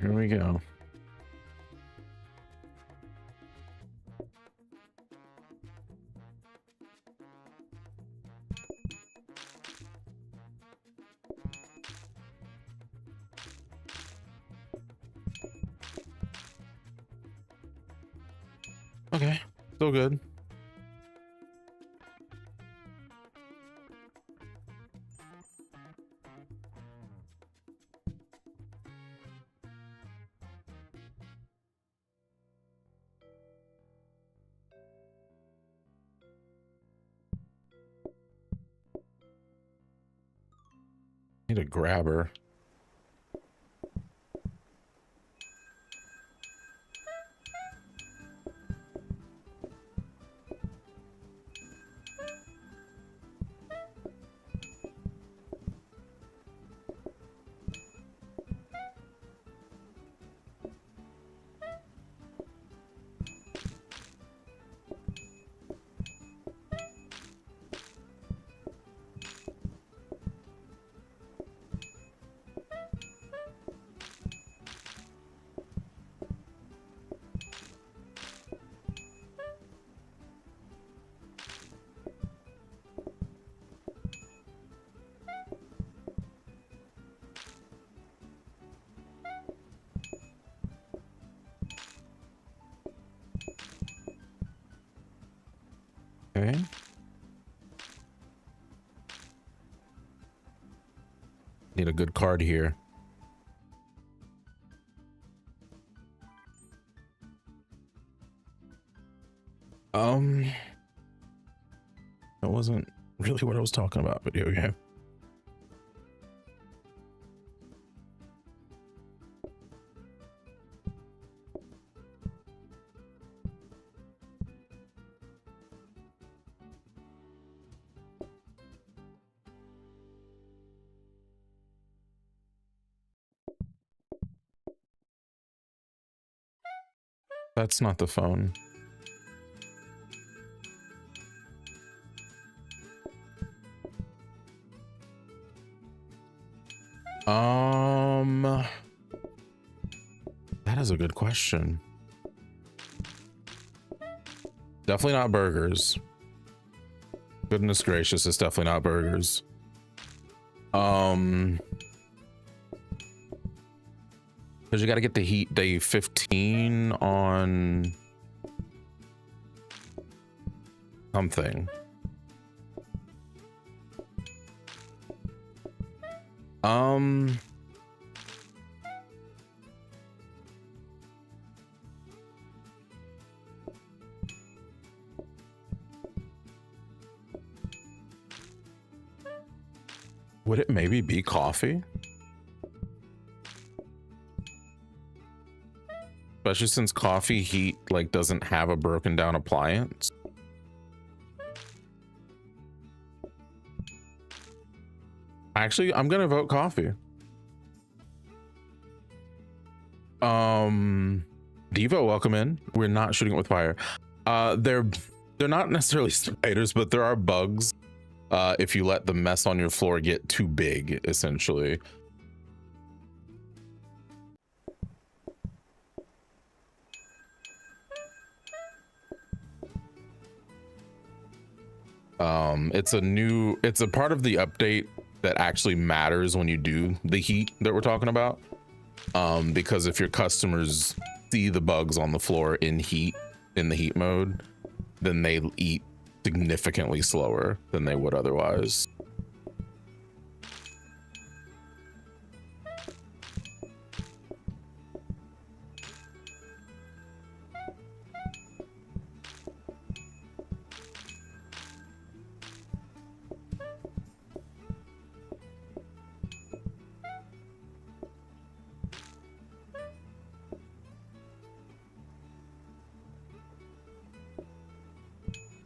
Here we go. Okay, still good. Need a grabber. Okay. Need a good card here. That wasn't really what I was talking about, but here we go. That's not the phone. That is a good question. Definitely not burgers. Goodness gracious, it's definitely not burgers. Because you got to get the heat day 15 on something. Would it maybe be coffee? Especially since coffee heat like doesn't have a broken down appliance. Actually, I'm gonna vote coffee. Devo, welcome in. We're not shooting it with fire. They're not necessarily spiders, but there are bugs. If you let the mess on your floor get too big, essentially. It's a part of the update that actually matters when you do the heat that we're talking about. Because if your customers see the bugs on the floor in the heat mode, then they eat significantly slower than they would otherwise.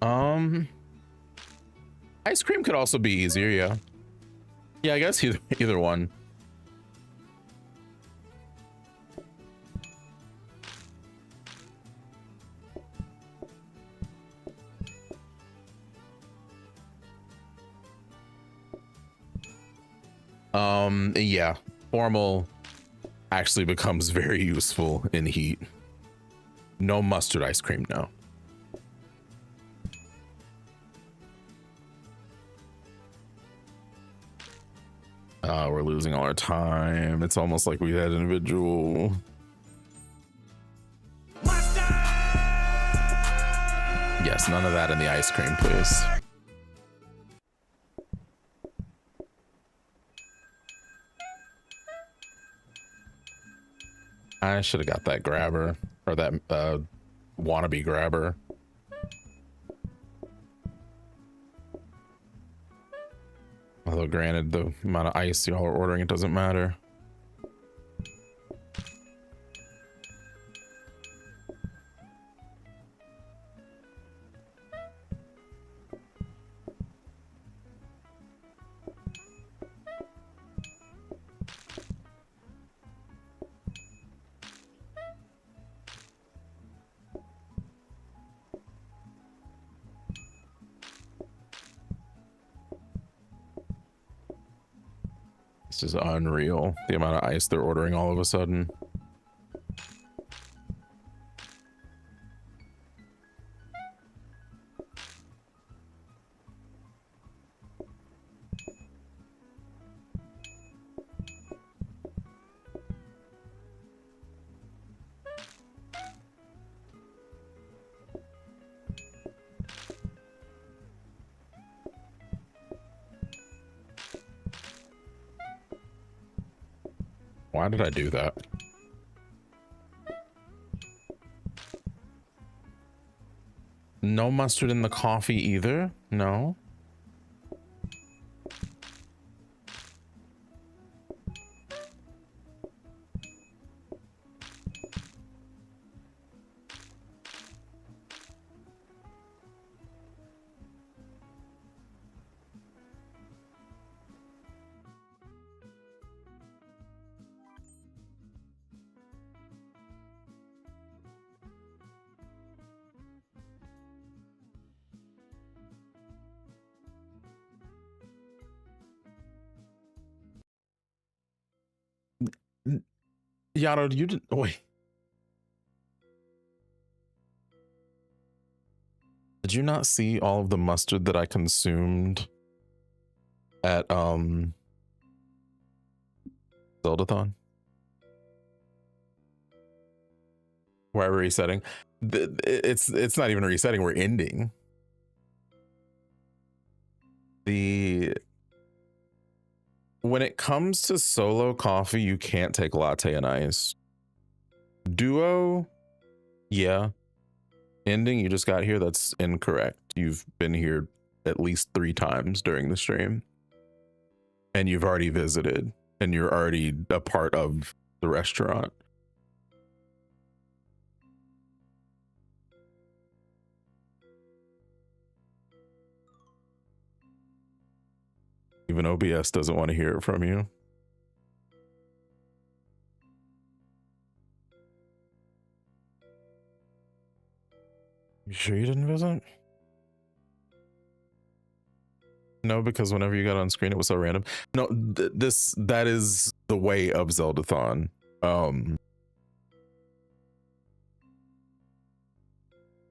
Ice cream could also be easier, yeah. Yeah, I guess either one. Yeah, formal actually becomes very useful in heat. No mustard ice cream, no. We're losing all our time. It's almost like we had individual. Yes, none of that in the ice cream, please. I should have got that grabber, or that wannabe grabber. Although granted, the amount of ice y'all are ordering, it doesn't matter. This is unreal, the amount of ice they're ordering all of a sudden. Why did I do that? No mustard in the coffee either? No. Yano, you didn't. Wait. Did you not see all of the mustard that I consumed at Zeldathon? Why we're resetting? It's not even resetting. We're ending. When it comes to solo coffee, you can't take latte and ice. Duo, yeah. Ending, you just got here. That's incorrect. You've been here at least 3 times during the stream. And you've already visited. And you're already a part of the restaurant. Even OBS doesn't want to hear it from you. You sure you didn't visit? No, because whenever you got on screen, it was so random. No, that is the way of Zeldathon.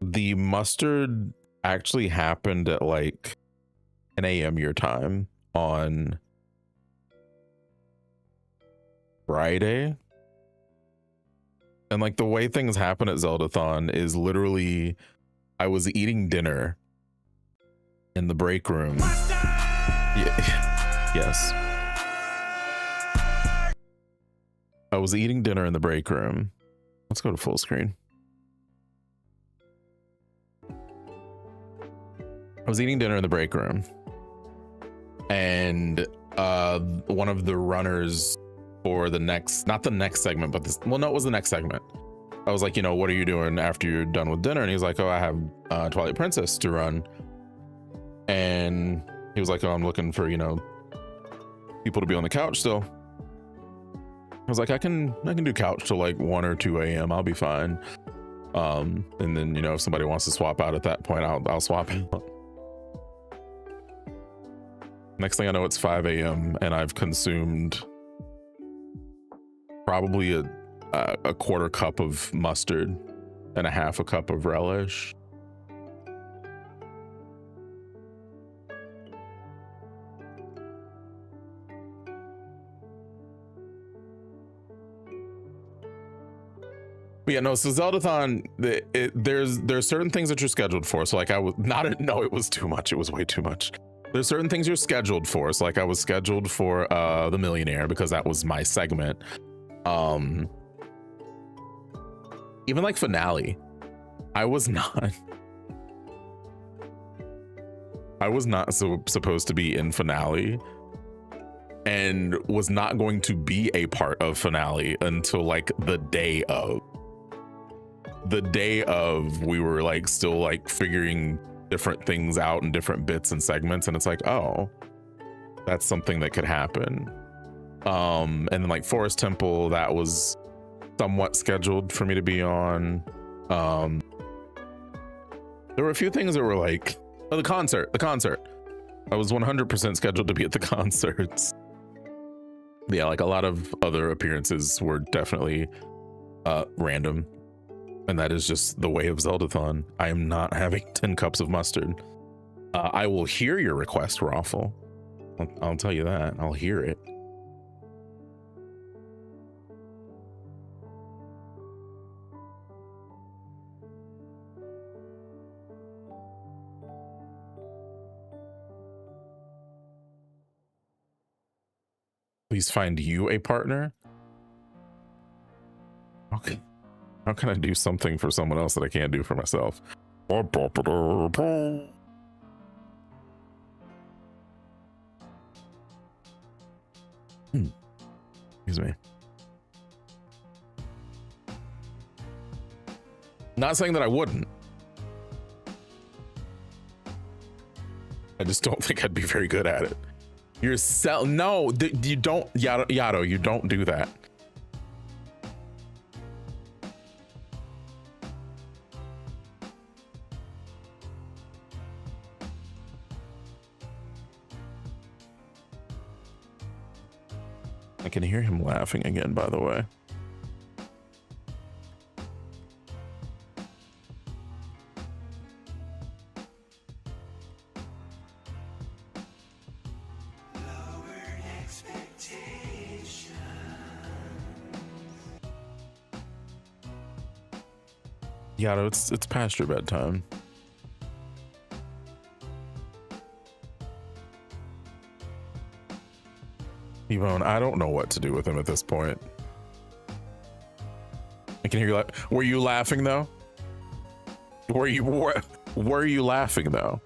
The mustard actually happened at like 10 a.m. your time on Friday. And like the way things happen at Zeldathon is literally I was eating dinner in the break room. Yeah. Yes. I was eating dinner in the break room. Let's go to full screen. I was eating dinner in the break room. And one of the runners for the next, not the next segment, but this, well, no, it was the next segment. I was like, you know, what are you doing after you're done with dinner? And he's like, oh, I have Twilight Princess to run. And he was like, oh, I'm looking for, you know, people to be on the couch still. I was like, I can do couch till like 1 or 2 a.m. I'll be fine. And then, you know, if somebody wants to swap out at that point, I'll swap out. Next thing I know, it's 5 a.m. and I've consumed probably a quarter cup of mustard and a half a cup of relish. But yeah, no, so Zeldathon, there's certain things that you're scheduled for. So like it was too much. It was way too much. There's certain things you're scheduled for. So like I was scheduled for the Millionaire because that was my segment. Even like finale, I was not supposed to be in finale and was not going to be a part of finale until like the day of. We were like still like figuring different things out and different bits and segments, and it's like, oh, that's something that could happen. And then like Forest Temple, that was somewhat scheduled for me to be on. There were a few things that were like, oh, the concert. I was 100% scheduled to be at the concerts. Yeah, like a lot of other appearances were definitely random. And that is just the way of Zeldathon. I am not having 10 cups of mustard. I will hear your request, Raffle. I'll tell you that. I'll hear it. Please find you a partner. Okay. How can I do something for someone else that I can't do for myself? Excuse me. Not saying that I wouldn't. I just don't think I'd be very good at it. You don't, Yato, you don't do that. I can hear him laughing again, by the way. Yato, it's past your bedtime. Yvonne, I don't know what to do with him at this point. I can hear you. Were you laughing though? Were you laughing though?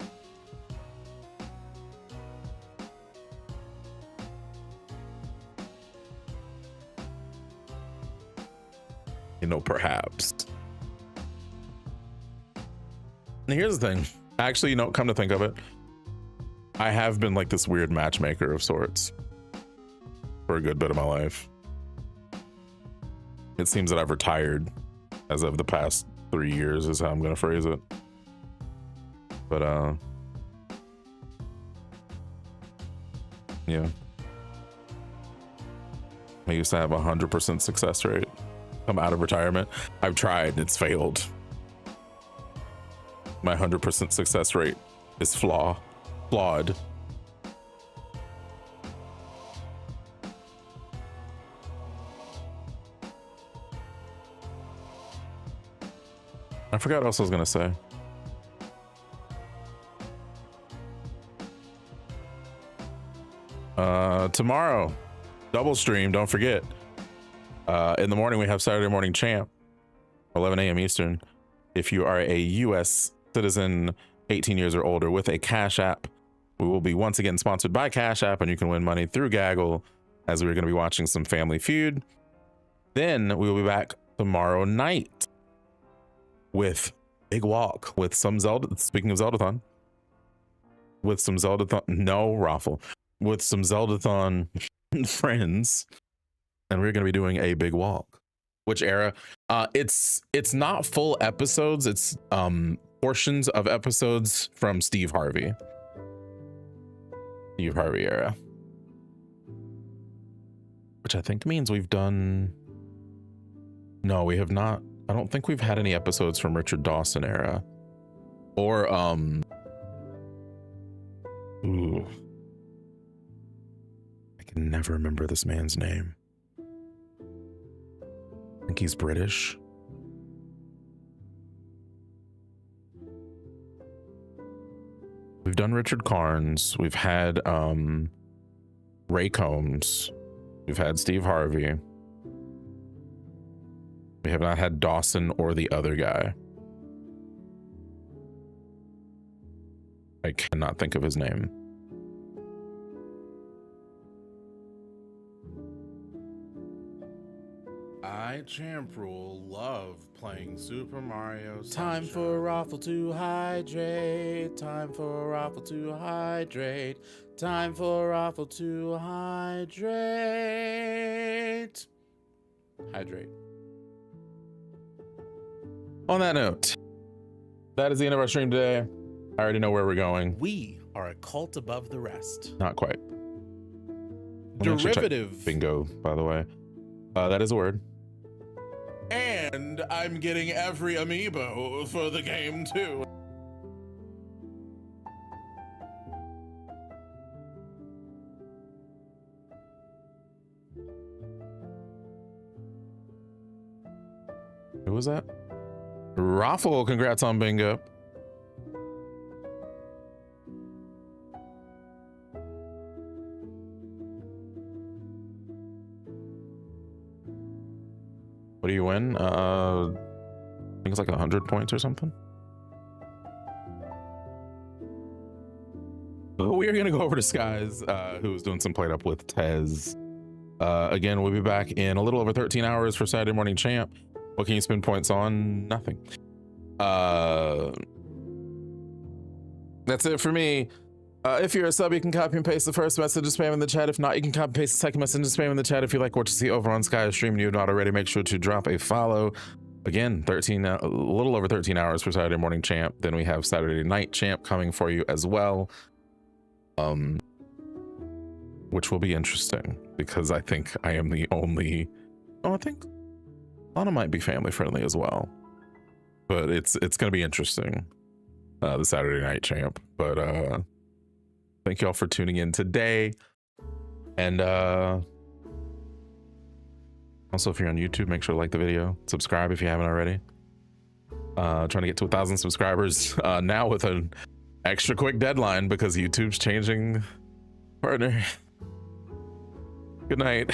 You know, perhaps. And here's the thing. Actually, you know, come to think of it, I have been like this weird matchmaker of sorts for a good bit of my life. It seems that I've retired as of the past 3 years is how I'm going to phrase it. But, yeah. I used to have 100% success rate. I'm out of retirement. I've tried, it's failed. My 100% success rate is flawed. I forgot what else I was gonna say. Tomorrow, double stream, don't forget. In the morning, we have Saturday Morning Champ, 11 a.m. Eastern. If you are a U.S. citizen, 18 years or older with a Cash App, we will be once again sponsored by Cash App, and you can win money through Gaggle, as we're going to be watching some Family Feud. Then we will be back tomorrow night with Big Walk, with some Zelda. Speaking of Zeldathon, with some Zeldathon, no Raffle, with some Zeldathon friends, and we're gonna be doing a Big Walk. Which era? It's not full episodes. It's portions of episodes from Steve Harvey era, which I think means we've done. No, we have not. I don't think we've had any episodes from Richard Dawson era, or ooh, I can never remember this man's name. I think he's British. We've done Richard Carnes. We've had Ray Combs. We've had Steve Harvey. We have not had Dawson or the other guy. I cannot think of his name. I, Champ Rule, love playing Super Mario Sunshine. Time for Raffle to hydrate. Time for Raffle to hydrate. Time for Raffle to hydrate. Hydrate. On that note, that is the end of our stream today. I already know where we're going. We are a cult above the rest. Not quite. I'm gonna check Derivative. bingo, by the way. That is a word. And I'm getting every amiibo for the game too. Who was that? Raffle, congrats on bingo. What do you win? I think it's like 100 points or something. But we are gonna go over to Skies, who's doing some plate up with Tez. Again, we'll be back in a little over 13 hours for Saturday Morning Champ. What can you spend points on? Nothing. That's it for me. If you're a sub, you can copy and paste the first message and spam in the chat. If not, you can copy and paste the second message and spam in the chat. If you like what you see over on Sky's stream and you're not already, make sure to drop a follow. Again, a little over 13 hours for Saturday Morning Champ. Then we have Saturday Night Champ coming for you as well. Which will be interesting because I think I am the only. Oh, I think Lana might be family friendly as well. But it's gonna be interesting. The Saturday Night Champ. But thank you all for tuning in today. And also, if you're on YouTube, make sure to like the video, subscribe if you haven't already. Trying to get to 1,000 subscribers now with an extra quick deadline because YouTube's changing partner. Good night.